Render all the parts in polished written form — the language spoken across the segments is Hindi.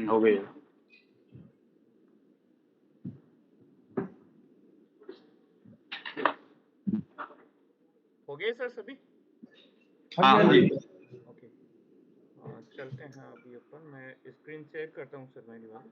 हो गई। हो गए सर सभी? हाँ जी। ओके, चलते हैं अभी अपन। मैं स्क्रीन शेयर करता हूँ सर मेरी वाली।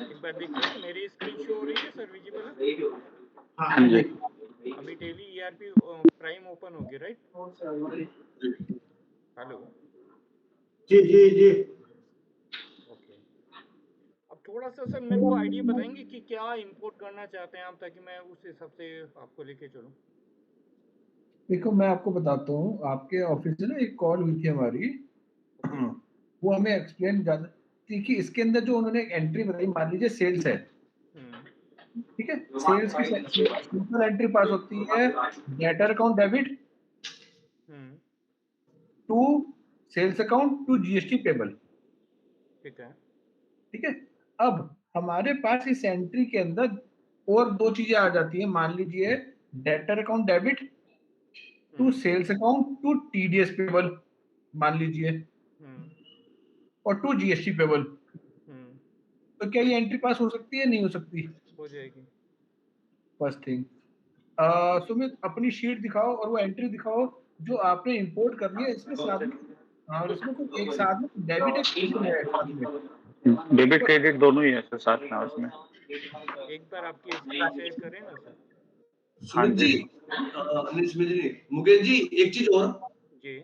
एक बार देखिए, मेरी स्क्रीन शो हो रही है सर, विजिबल है? हाँ जी। अभी डेली ERP प्राइम ओपन होगी, राइट? हेलो। जी जी जी। ओके, अब थोड़ा सा सर मेरे को आइडिया बताएंगे कि क्या इंपोर्ट करना चाहते हैं आप, ताकि मैं उस हिसाब से आपको लेके चलूं। देखो मैं आपको बताता हूँ, आपके ऑफिस से ना एक कॉल हुई थी हमारी। वो हमें एक्सप्लेन ज्यादा थी कि इसके अंदर जो उन्होंने एक एंट्री बताई, मान लीजिए सेल्स है, ठीक है, सेल्स की सिंपल एंट्री पास होती है debtor account debit to sales account to GST payable, ठीक है। ठीक है। अब हमारे पास इस एंट्री के अंदर और दो चीजें आ जाती हैं, मान लीजिए debtor account debit to sales account to TDS payable, मान लीजिए, और टू जीएसटी पेबल। तो क्या ये एंट्री पास हो सकती है, नहीं हो सकती? हो जाएगी। फर्स्ट थिंग, सुमित अपनी शीट दिखाओ और वो एंट्री दिखाओ जो आपने इंपोर्ट करनी है इसके साथ में। हाँ, और इसमें कुछ एक साथ में डेबिट एक क्रेडिट है साथ में। डेबिट क्रेडिट दोनों ही है सर साथ में उसमें। एक बार आपकी स्क्रीन शेयर करें ना सर। सुमित जी, सुमित जी, मुकेश जी, एक चीज और जी,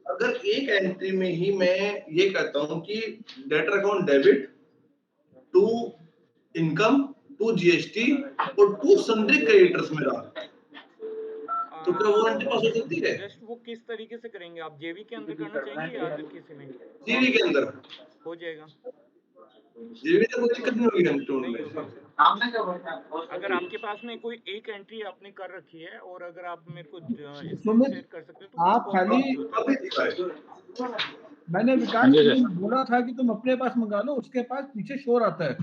अगर एक एंट्री में ही मैं ये कहता हूँ कि debtor account debit to income to GST और टू सन्ड्री क्रेडिटर्स मेरा, तो क्या वो एंट्री पास हो सकती है? जस्ट वो किस तरीके से करेंगे आप? जेवी के अंदर करना चाहेंगे या अदर किसी में? जीवी के अंदर हो जाएगा, जीवी में कोई दिक्कत नहीं होगी एंट्री नहीं में। होगी सर। अगर आपके पास में कोई एक एंट्री आपने कर रखी है और अगर आप मेरे को स्क्रीन सुमित, शेयर कर सकते हैं तो वो आप पॉसिबल खाली, होता है। मैंने विकास को बोला था कि तुम अपने पास मंगा लो, उसके पास पीछे शोर आता है।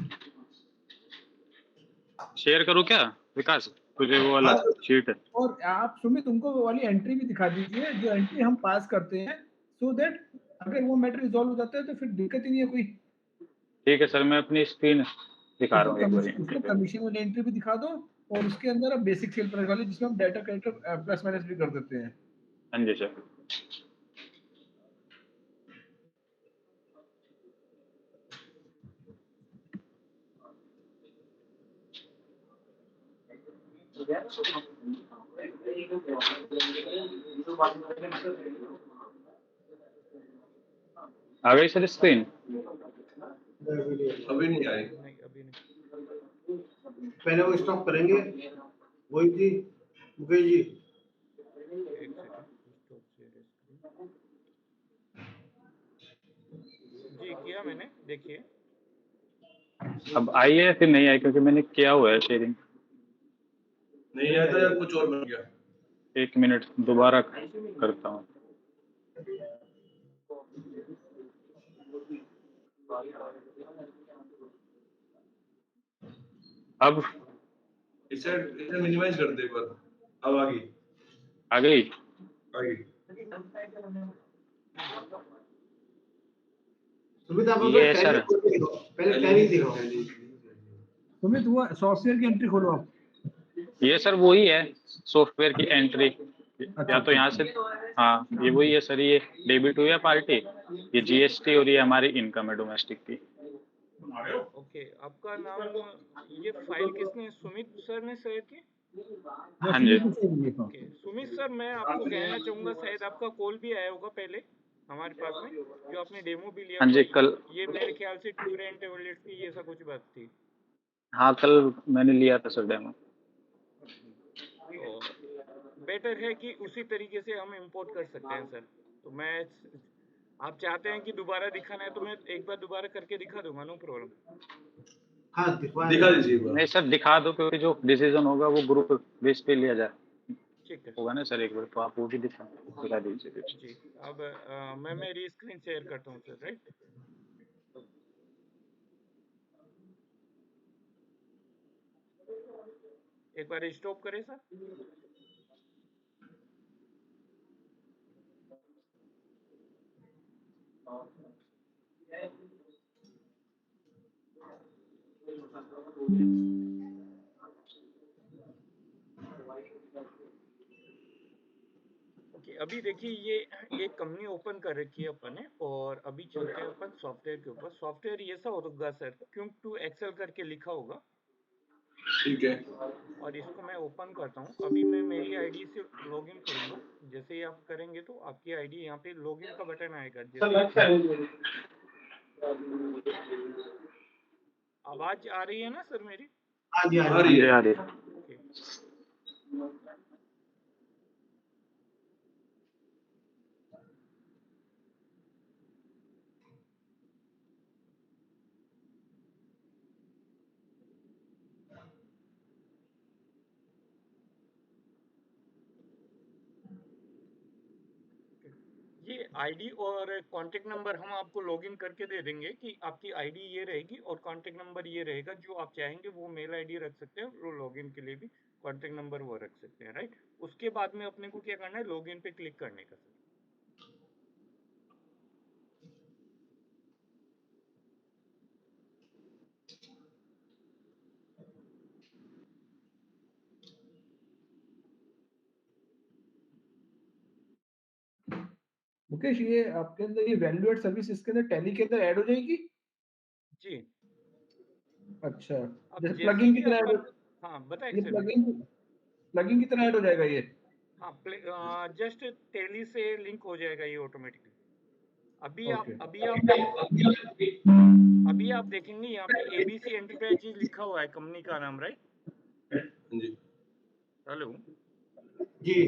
शेयर करूँ क्या विकास, तुझे वो वाला शीट है? और आप सुमित तुमको वो वाली एंट्री भी दिखा दीजिए जो एंट्री हम पास करते हैं, सो दैट अगर वो मैटर रिजॉल्व हो जाता है तो फिर दिक्कत ही नहीं है कोई। ठीक है सर, मैं अपनी स्क्रीन दिखा रहा हूँ एक बार। उसमें कमीशन वाली एंट्री भी दिखा दो और उसके अंदर आप बेसिक सेल प्राइस वाली जिसमें हम डाटा कैरेक्टर प्लस माइनस भी कर देते हैं। हाँ जी सर। आ गई सर स्क्रीन? अभी नहीं आई। नहीं, अभी नहीं। पहले वो स्टॉप करेंगे, वही जी मुकेश जी। एक सेकंड, स्टॉप शेयर स्क्रीन। जी किया मैंने, देखिए। अब आई है फिर नहीं आई, क्योंकि मैंने किया हुआ है शेयरिंग। नहीं आया था या कुछ और बन गया? एक मिनट दोबारा करता हूँ। अब इसे मिनिमाइज कर दे एक बार। अब आ गई। आ गई? आ गई। सुमित आप ये सर पहले टैली दिखाओ। सुमित वो सॉफ्टवेयर की एंट्री खोलो आप। ये सर वही है सॉफ्टवेयर की एंट्री। या तो यहाँ से, हाँ ये वही है सर। ये डेबिट हुई है पार्टी, ये जीएसटी और ये हमारी इनकम है डोमेस्टिक की। ओके, आपका नाम, ये फाइल किसने, सुमित सर ने शेयर की? हाँ जी। ओके सुमित सर, मैं आपको कहना चाहूँगा, शायद आपका कॉल भी आया होगा पहले हमारे पास में, जो आपने डेमो भी लिया हाँ था। जी कल। ये मेरे ख्याल से टूर एंड ट्रेवल्स की ये सब कुछ बात थी। हाँ कल मैंने लिया था सर डेमो। तो बेटर है कि उसी तरीके से हम इंपोर्ट कर सकते हैं सर। तो मैं, आप चाहते हैं कि दोबारा दिखाना है तो मैं एक बार दोबारा करके दिखा दूंगा, नो प्रॉब्लम। हाँ दिखा दीजिए एक बार। नहीं सर दिखा दो, क्योंकि जो डिसीजन होगा वो ग्रुप बेस पे लिया जाए ठीक है होगा ना सर। एक बार तो आप वो भी दिखा। बता दीजिए कुछ। जी अब मैं मेरी स्क्रीन शेयर करता हूँ सर, राइट। एक बार स्टॉप करें सर। ओके, अभी देखिए ये एक कंपनी ओपन कर रखी है अपन ने, और अभी चलते हैं अपन सॉफ्टवेयर के ऊपर। सॉफ्टवेयर ये सा होगा सर, क्यों टू एक्सेल करके लिखा होगा, ठीक है। और इसको मैं ओपन करता हूँ। अभी मैं मेरी आईडी से लॉगिन करूंगा। जैसे ही आप करेंगे तो आपकी आईडी यहाँ पे लॉगिन का बटन आएगा। जैसे आवाज आ रही है ना सर मेरी? हाँ जी, आ हाँ रही जी। है। आ रही। ओके, ये आईडी और कांटेक्ट नंबर हम आपको लॉगिन करके दे देंगे कि आपकी आईडी ये रहेगी और कांटेक्ट नंबर ये रहेगा। जो आप चाहेंगे वो मेल आईडी रख सकते हैं, वो लॉगिन के लिए भी कांटेक्ट नंबर वो रख सकते हैं, राइट। उसके बाद में अपने को क्या करना है, लॉगिन पे क्लिक करने का। मुकेश, ये आपके अंदर ये वैल्यू एड सर्विस इसके अंदर टैली के अंदर ऐड हो जाएगी? जी, अच्छा, अब जैसे जैसे प्लगइन की ही तरह ऐड अपन, हो, हाँ बताए ये सर बिल्कुल। प्लगइन की तरह ऐड हो जाएगा ये? हाँ, जस्ट टैली से लिंक हो जाएगा ये ऑटोमेटिकली। अभी आप ओके। अभी आप देखेंगे यहाँ पे एबीसी एंटरप्राइजेज लिखा हुआ है कंपनी का नाम, राइट। जी। हेलो। जी।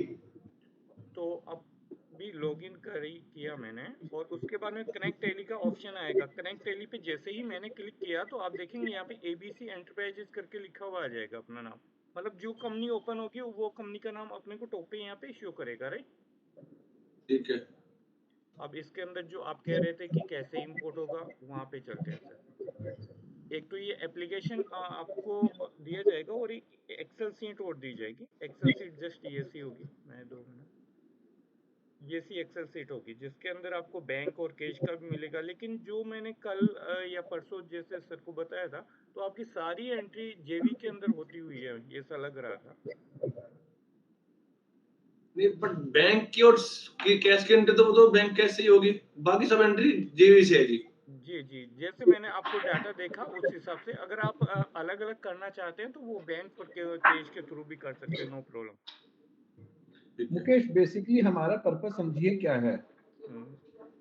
तो अब भी लॉगिन किया मैंने, और उसके बाद में कनेक्ट टैली का ऑप्शन आएगा। कनेक्ट टैली पे जैसे ही मैंने क्लिक किया तो आप देखेंगे यहाँ पे एबीसी एंटरप्राइजेज करके लिखा हुआ आ जाएगा अपना नाम। मतलब जो कंपनी ओपन होगी वो कंपनी का नाम अपने को टॉप पे यहाँ पे शो करेगा, राइट। ठीक है। अब इसके अंदर जो आप कह रहे थे कि कैसे इंपोर्ट होगा, वहाँ पे चलते हैं सर। एक तो ये एप्लीकेशन आपको दिया जाएगा, और एक एक्सेल सीट और दी जाएगी। एक्सेल सीट जस्ट ये सी होगी, मैं 2 मिनट, ये सी एक्सेल सीट होगी जिसके अंदर आपको बैंक और कैश का भी मिलेगा। लेकिन जो मैंने कल या परसों जैसे सर को बताया था, तो आपकी सारी एंट्री जेवी के अंदर होती हुई है, ये सा लग रहा था। नहीं, बट बैंक की और की कैश की एंट्री तो वो तो बैंक कैश से ही होगी, बाकी सब एंट्री जेवी से है जी। जी जी, जैसे मैंने आपको डाटा देखा उस हिसाब से, अगर आप अलग अलग करना चाहते हैं तो वो बैंक और कैश के थ्रू भी कर सकते हैं, नो प्रॉब्लम। ठीक है। मुकेश, बेसिकली हमारा पर्पस समझिए क्या है।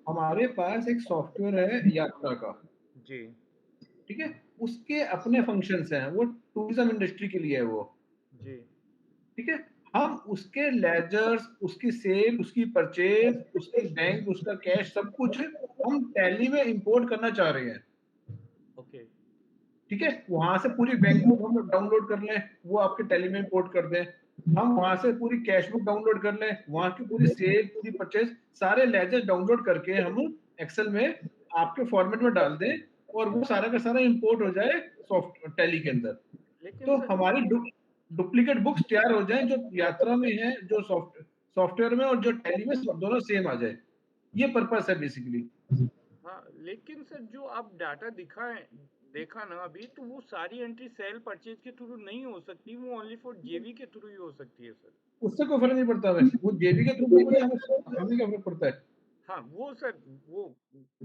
हमारे पास एक सॉफ्टवेयर है यात्रा का, जी ठीक है। उसके अपने फंक्शंस हैं, वो टूरिज्म इंडस्ट्री के लिए है वो, जी ठीक है। हम उसके लेजर्स, उसकी सेल, उसकी परचेज, उसकी बैंक, उसका कैश, सब कुछ हम टैली में इंपोर्ट करना चाह रहे हैं, ओके ठीक है। वहां से पूरी बैंक बुक हम डाउनलोड कर लें, वो आपके टैली में इंपोर्ट कर दें। हम वहां से पूरी कैश बुक डाउनलोड कर लें, वहां की पूरी सेल, पूरी परचेज, सारे लेजर डाउनलोड करके हम एक्सेल में आपके फॉर्मेट में डाल दें, और वो सारा का सारा इंपोर्ट हो जाए सॉफ्ट टैली के अंदर। लेकिन तो सर हमारी डुप्लीकेट बुक्स तैयार हो जाएं, जो यात्रा में है, जो सॉफ्टवेयर में और जो टैली में, दोनों सेम आ जाए। ये पर्पस है बेसिकली। हाँ, लेकिन सर जो आप डाटा देखा ना अभी, तो वो सारी एंट्री सेल परचेज के थ्रू नहीं हो सकती, वो ओनली फॉर जेवी के थ्रू ही हो सकती है सर। उससे कोई फर्क नहीं पड़ता, हमें वो जेबी के थ्रू हो जाए, हमें क्या फर्क पड़ता है। हाँ वो सर, वो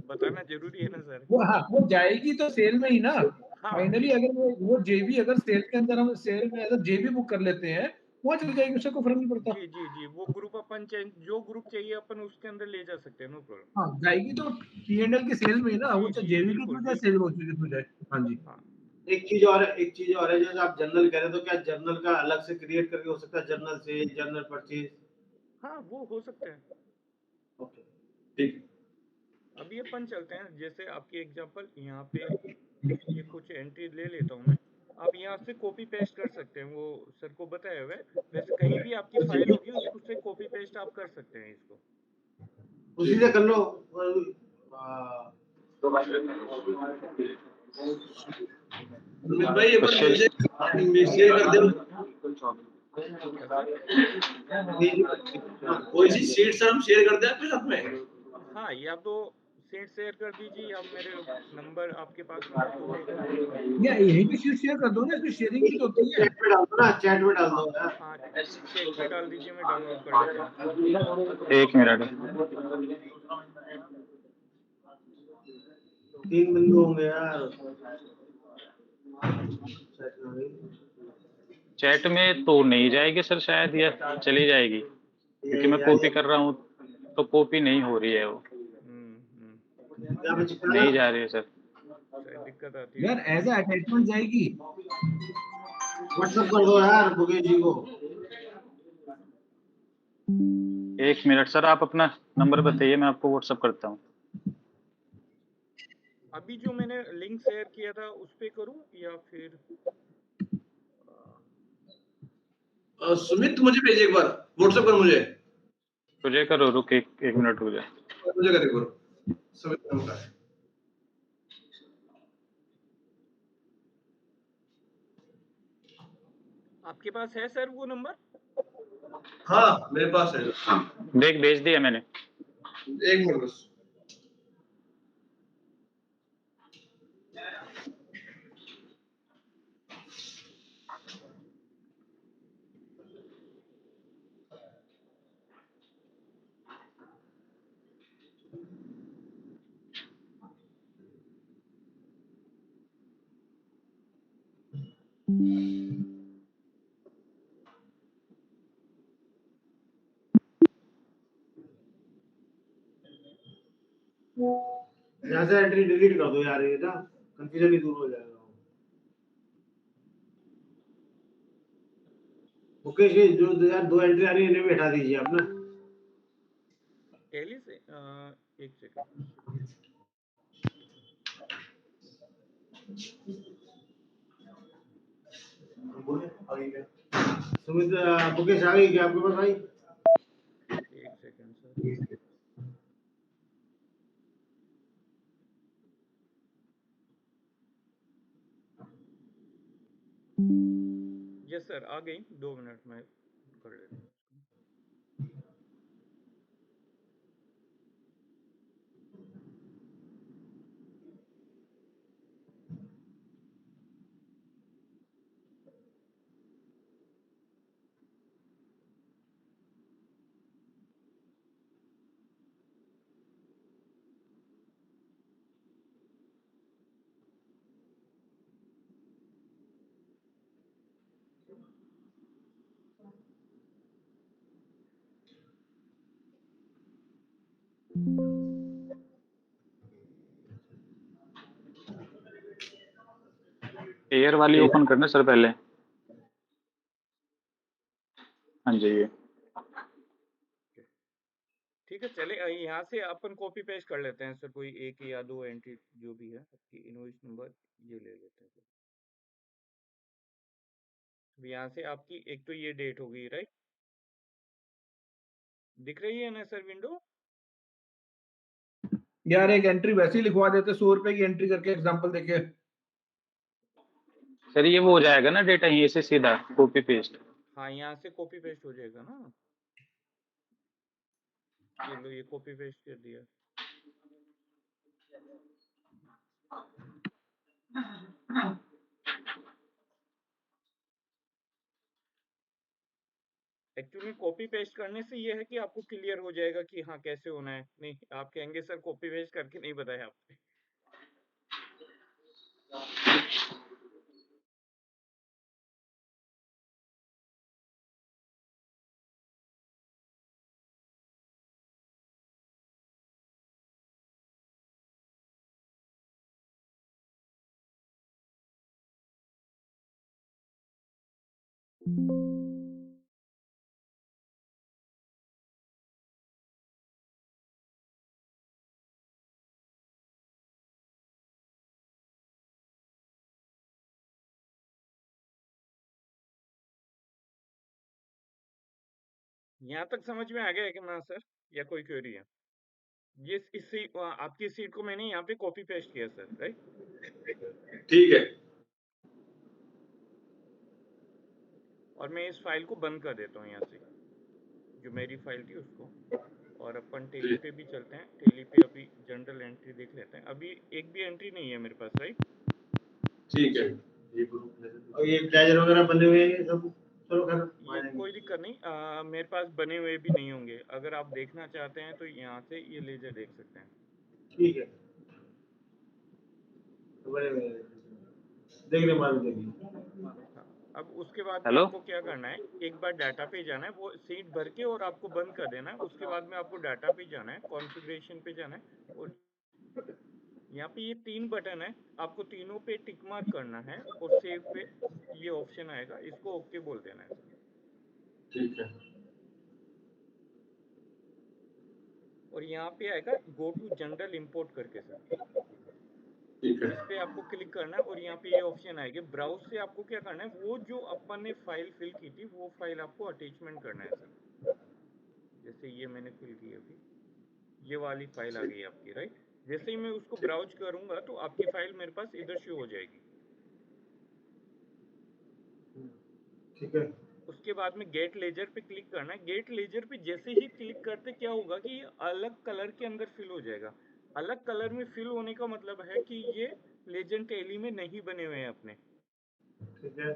बताना जरूरी है ना सर। वो, हाँ, वो जाएगी तो सेल में ही ना। हाँ फाइनली अगर वो जेबी, अगर सेल के अंदर हम सेल में अगर जेबी बुक कर लेते हैं, वो चल जाएगी, उससे कोई फर्क नहीं पड़ता। जी जी जी, वो ग्रुप अपन चेंज, जो ग्रुप चाहिए अपन उसके अंदर ले जा सकते हैं, नो प्रॉब्लम। हाँ, जाएगी तो P&L की सेल में ही ना, वो जी चाहे जी, जेबी के बिल्कुल थ्रू जाए, सेल बिल्कुल। वॉच के थ्रू जाए। हाँ जी। हाँ एक चीज और है, जैसे आप जर्नल कह रहे हो, तो क्या जर्नल का अलग से क्रिएट करके हो सकता है, जर्नल से जर्नल परचेज? हाँ, वो हो सकते हैं। ओके। ठीक है। अभी अपन चलते हैं, जैसे आपकी एग्जांपल यहाँ पे ये कुछ एंट्री ले लेता हूँ मैं। आप यहाँ से कॉपी पेस्ट कर सकते हैं, वो सर को बताया हुआ है। वैसे कहीं भी आपकी फाइल होगी उसको से कॉपी पेस्ट एडजस्ट आप कर सकते हैं इसको। उसी से कर लो। सुमित भाई एक बार शेयर मुझे शेयर कर दे क्या सर? कोई सी सीट सर हम शेयर कर दे आपके साथ में। हाँ, या तो सीट शेयर कर दीजिए या मेरे नंबर आपके पास में है तो भेज या यही पे शीट शेयर कर दो ना, इसमें शेयरिंग भी तो होती है। चैट पे डाल दो ना, चैट में डाल दो यार। हाँ, चेक पे डाल दीजिए, मैं डाउनलोड कर लेता हूँ। एक मिनट 3 बिंदु होंगे यार। चैट में तो नहीं जाएगी सर शायद, या चली जाएगी क्योंकि मैं कॉपी कर रहा हूँ तो कॉपी नहीं हो रही है वो, यहाँ पे चिपका नहीं ना। जा रही है सर। शायद दिक्कत आती है। यार एज अ अटैचमेंट जाएगी। व्हाट्सएप कर दो यार मुकेश जी को। एक मिनट सर, आप अपना नंबर बताइए, मैं आपको व्हाट्सअप करता हूँ। अभी जो मैंने लिंक शेयर किया था उस पे करूँ या फिर सुमित मुझे भेज एक बार व्हाट्सएप कर मुझे तुझे करो, रुक एक मिनट रुक जा। मुझे कर एक बार सुमित नाम का है। आपके पास है सर वो नंबर? हाँ मेरे पास है। देख भेज दिया मैंने। एक मिनट बस। यहाँ से एंट्री डिलीट कर दो यार, ये ना कंफ्यूजन ही दूर हो जाएगा। मुकेश जी जो यार 2 एंट्री आ रही है इन्हें भी हटा दीजिए आप ना। पहले से एक सेकंड। सुमित मुकेश आ गई क्या आपके पास भाई? एक सेकंड सर। यस सर, आ गई। 2 मिनट में कर लेता हूँ। एयर वाली ओपन करना सर पहले। हाँ जी ये ठीक है, चले यहाँ से अपन कॉपी पेस्ट कर लेते हैं सर, कोई एक या दो एंट्री जो भी है आपकी इनवॉइस नंबर ये ले लेते हैं सर। अब यहाँ से आपकी एक तो ये डेट होगी, राइट? दिख रही है ना सर विंडो? यार एक एंट्री वैसे ही लिखवा देते, 100 रुपए की एंट्री करके एग्जांपल देके। सर, ये वो हो जाएगा ना डेटा यहीं से सीधा कॉपी पेस्ट। हाँ, यहाँ से कॉपी पेस्ट हो जाएगा ना। ये लो, ये कॉपी पेस्ट कर दिया। एक्चुअली कॉपी पेस्ट करने से ये है कि आपको क्लियर हो जाएगा कि हाँ कैसे होना है। नहीं, आप कहेंगे सर कॉपी पेस्ट करके नहीं बताया आपने। यहाँ तक समझ में आ गया है कि ना सर, या कोई क्वेरी है? ये इस सीट आपकी सीट को मैंने यहाँ पे कॉपी पेस्ट किया सर, राइट? ठीक है। और मैं इस फाइल को बंद कर देता हूँ यहाँ से, जो मेरी फाइल थी उसको। और अपन टेली पे भी चलते हैं। टेली पे अभी जनरल एंट्री देख लेते हैं। अभी एक भी एंट्री नहीं है मेरे पास, राइट? ठीक है। और ये प्लेजर वगैरह बने हुए हैं सब, चलो कर ये कोई दिक्कत नहीं, मेरे पास बने हुए भी नहीं होंगे। अगर आप देखना चाहते हैं तो यहाँ से ये लेजर देख सकते हैं। ठीक है, तो बने हुए हैं। देख ले बाद में देखिए। हाँ, अब उसके बाद में हेलो। आपको क्या करना है, एक बार डाटा पे जाना है, वो सीट भर के और आपको बंद कर देना है। उसके बाद में आपको डाटा पे जाना है, कॉन्फ़िगरेशन पे जाना है, और यहाँ पे ये 3 बटन है, आपको तीनों पे टिक मार्क करना है और सेव पे ये ऑप्शन आएगा, इसको ओके बोल देना है। ठीक है। और यहाँ पे आएगा गो टू जनरल इंपोर्ट करके सर, ठीक है। इस पे आपको क्लिक करना है और यहाँ पे ये ऑप्शन आएगी। ब्राउज से आपको क्या करना है, वो जो अपन ने फाइल फिल की थी वो फाइल आपको अटैचमेंट करना है सर। जैसे ये मैंने फिल की अभी, ये वाली फाइल आ गई आपकी, राइट? जैसे ही मैं उसको ब्राउज करूंगा तो आपकी फाइल मेरे पास इधर शो हो जाएगी। ठीक है, उसके बाद में गेट लेजर पे क्लिक करना है। गेट लेजर पे जैसे ही क्लिक करते क्या होगा कि ये अलग कलर के अंदर फिल हो जाएगा। अलग कलर में फिल होने का मतलब है कि ये लेजेंड टेली में नहीं बने हुए हैं अपने। ठीक है।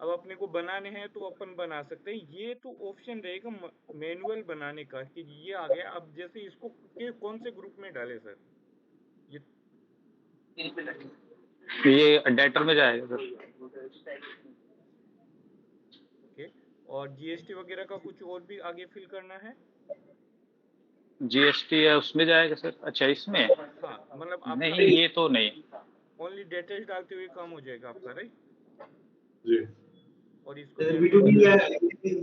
अब अपने को बनाने हैं तो अपन बना सकते हैं। ये तो ऑप्शन रहेगा मैनुअल बनाने का कि ये आ गया। अब जैसे इसको कौन से ग्रुप में डाले सर? ये डेटर में जाएगा सर। ओके। और जीएसटी वगैरह का कुछ और भी आगे फिल करना है? जीएसटी है उसमें जाएगा सर। अच्छा इसमें हाँ, मतलब आपका नहीं, ये तो नहीं। ओनली डिटेल्स डालते हुए काम हो जाएगा आपका, राइट? जी। और इसको जैसे जनरल B2B है,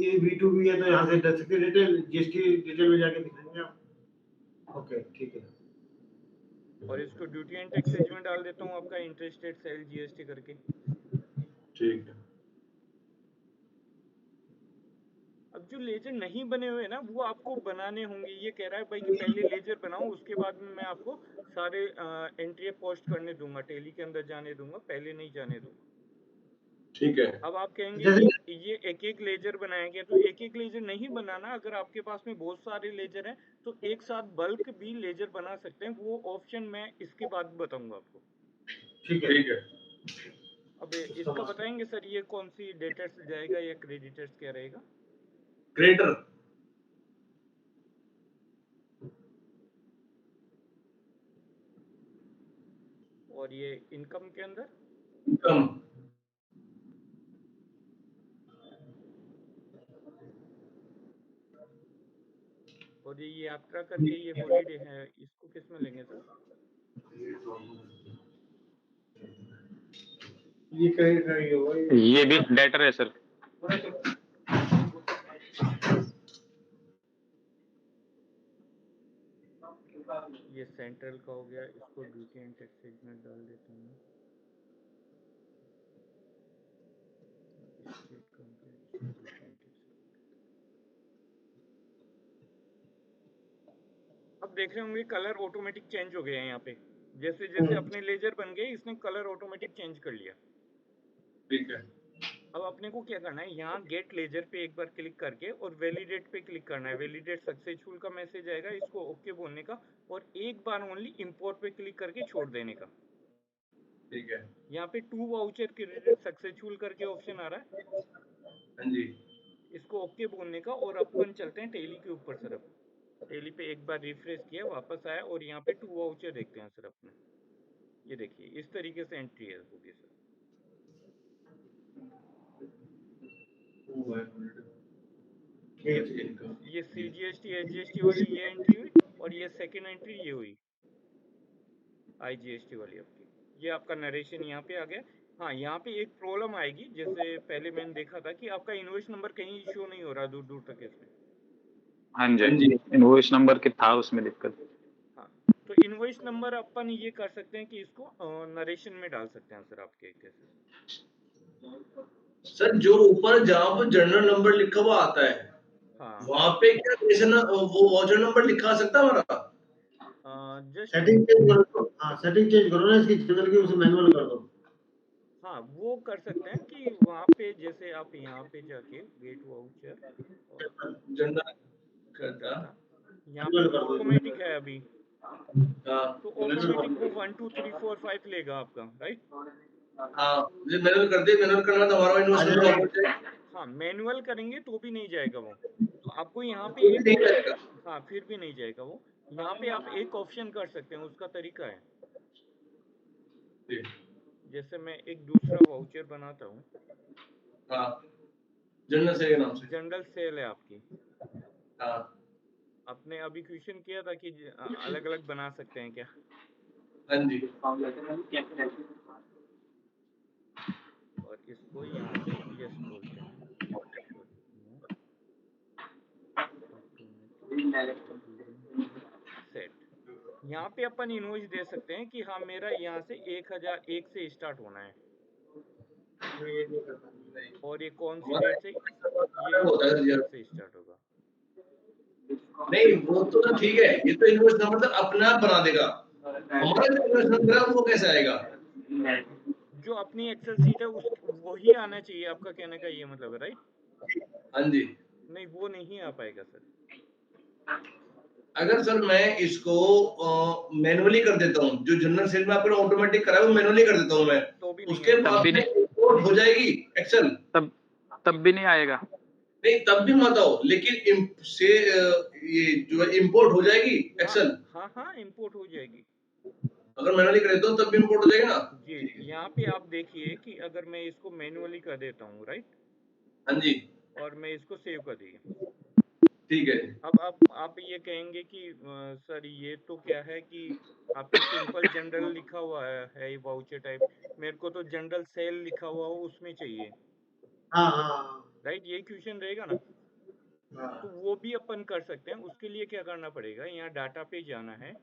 ये B2B है तो यहाँ से दस की डिटेल, जीएसटी डिटेल में जाके दिखाएंगे आप। ओके, ठीक है। और इसको ड्यूटी एंड टैक्सेज में डाल देता हूँ आपका इंटरेस्टेड सेल जीएसटी करके। ठीक है। अब जो लेजर नहीं बने हुए ना वो आपको बनाने होंगे। ये कह रहा है भाई कि पहले लेजर बनाओ, उसके बाद में मैं आपको सारे एंट्री पोस्ट करने दूंगा, टेली के अंदर जाने दूंगा, पहले नहीं जाने दूंगा। ठीक है। अब आप कहेंगे जैसे कि ये एक एक लेजर बनाया गया, तो एक एक लेजर नहीं बनाना। अगर आपके पास में बहुत सारे लेजर हैं तो एक साथ बल्क भी लेजर बना सकते हैं। वो ऑप्शन मैं इसके बाद बताऊंगा आपको। ठीक है, ठीक है। अब इसका बताएंगे सर, ये कौन सी डेटर्स जाएगा या क्रेडिटर्स क्या रहेगा? क्रिएटर। और ये इनकम के अंदर इनकम। और ये यात्रा करके ये हॉलीडे है, इसको किस में लेंगे सर? ये करेगा ये होगा ये भी डेटर है सर। ये सेंट्रल का हो गया, इसको ड्यूटी एंड टैक्सेज में डाल देता हूँ। स्टेट का हो गया, इसको ड्यूटी एंड टैक्सेज। अब देख रहे होंगे कलर ऑटोमेटिक चेंज हो गया है यहाँ पे। जैसे जैसे अपने लेजर बन गए, इसने कलर ऑटोमेटिक चेंज कर लिया। ठीक है। अब अपने को क्या करना है, यहाँ गेट लेजर पे एक बार क्लिक करके और वैलिडेट पे क्लिक करना है। वैलिडेट सक्सेसफुल का मैसेज आएगा, इसको ओके बोलने का और एक बार ओनली इंपोर्ट पे क्लिक करके छोड़ देने का। ठीक है। यहाँ पे 2 वाउचर क्रेडिट सक्सेसफुल करके ऑप्शन आ रहा है, हाँ जी। इसको ओके बोलने का। और अपन चलते हैं टेली के ऊपर सर। अब टेली पे एक बार रिफ्रेश किया, वापस आया और यहाँ पे 2 वाउचर देखते हैं सर अपने। ये देखिए इस तरीके से एंट्री होगी सर। ये CGST SGST वाली ये एंट्री हुई और ये सेकंड एंट्री ये हुई IGST वाली आपकी। ये आपका नरेशन यहाँ पे आ गया। हाँ, यहाँ पे एक प्रॉब्लम आएगी, जैसे पहले मैंने देखा था कि आपका इनवॉइस नंबर कहीं शो नहीं हो रहा दूर दूर तक इसमें। हाँ जी, इनवॉइस नंबर के था उसमें दिक्कत। हाँ, तो इनवॉइस नंबर अपन ये कर सकते हैं कि इसको नरेशन में डाल सकते हैं सर आपके कैसे। सर जो ऊपर जहाँ पर जनरल नंबर लिखा हुआ आता है हाँ वहां पे क्या रेशन वो वाउचर नंबर लिखा आ सकता है हमारा? जस्ट सेटिंग चेंज करो तो, हाँ सेटिंग चेंज करो ना इसकी जनरल की, उसे मैनुअल कर दो। हाँ वो कर सकते हैं कि वहाँ पे जैसे आप यहाँ पे जाके गेट वाउचर और जनरल जनरल करता। था, यहाँ पे मैनुअल कर दो ऑटोमेटिक है अभी, हाँ तो मैनुअल ऑटोमेटिक वो कर 1 2 3 4 5 लेगा आपका, राइट। हाँ, मुझे मैनुअल कर दे, मैनुअल करना तो हमारा इन्वेस्ट नंबर ऑफ हो जाएगा। हाँ मैनुअल करेंगे तो भी नहीं जाएगा वो, तो आपको यहाँ पे वो भी एक नहीं ऑप्शन, जाएगा। हाँ फिर भी नहीं जाएगा वो, यहाँ पे आप एक ऑप्शन कर सकते हैं, उसका तरीका है। जी। जैसे मैं एक दूसरा वाउचर बनाता हूँ, हाँ, जनरल से के नाम से। जनरल सेल है आपकी, हाँ आपने अभी क्वेश्चन किया था कि अलग अलग बना सकते हैं क्या, हाँ जी। और इसको यहाँ से यस बोलते हैं, सेट। यहाँ पे अपन इनवॉइस दे सकते हैं कि हाँ मेरा यहाँ से 1001 से स्टार्ट होना है, और ये कौन सी हमारा डेट से, ये अलग होता है इस जी। डेट से स्टार्ट होगा। नहीं वो तो ठीक है, ये तो इन्वेस्ट नंबर तो अपने आप बना देगा। हमारा जो इन्वेस्ट नंबर है वो कैसे आएगा? जो अपनी एक्सेल सीट है उस वही आना चाहिए, आपका कहने का ये मतलब है, राइट। हाँ जी। नहीं वो नहीं आ पाएगा सर। अगर सर मैं इसको मैनुअली कर देता हूँ, जो जनरल सेल में आपने ऑटोमेटिक करा है वो मैनुअली कर देता हूँ मैं, तो भी नहीं उसके आएगा, तब बाद भी में नहीं, import हो जाएगी एक्सेल? तब भी नहीं आएगा। नहीं तब भी मत आओ, लेकिन ये जो है इम्पोर्ट हो जाएगी हाँ एक्सेल। हाँ हाँ इम्पोर्ट हो जाएगी अगर मैनुअली कर देता हूँ तब भी इम्पोर्ट हो जाएगी ना? जी। यहाँ पे आप देखिए कि अगर मैं इसको मैनुअली कर देता हूँ, राइट, हाँ जी। और मैं इसको सेव कर दिया, ठीक है। अब आप ये कहेंगे कि सर ये तो क्या है कि आपके सिंपल जनरल लिखा हुआ है ये वाउचर टाइप, मेरे को तो जनरल सेल लिखा हुआ हो उसमें चाहिए, हाँ हाँ राइट, ये क्वेश्चन रहेगा ना। तो हाँ वो भी अपन कर सकते हैं, उसके लिए क्या करना पड़ेगा, यहाँ डाटा पे जाना है,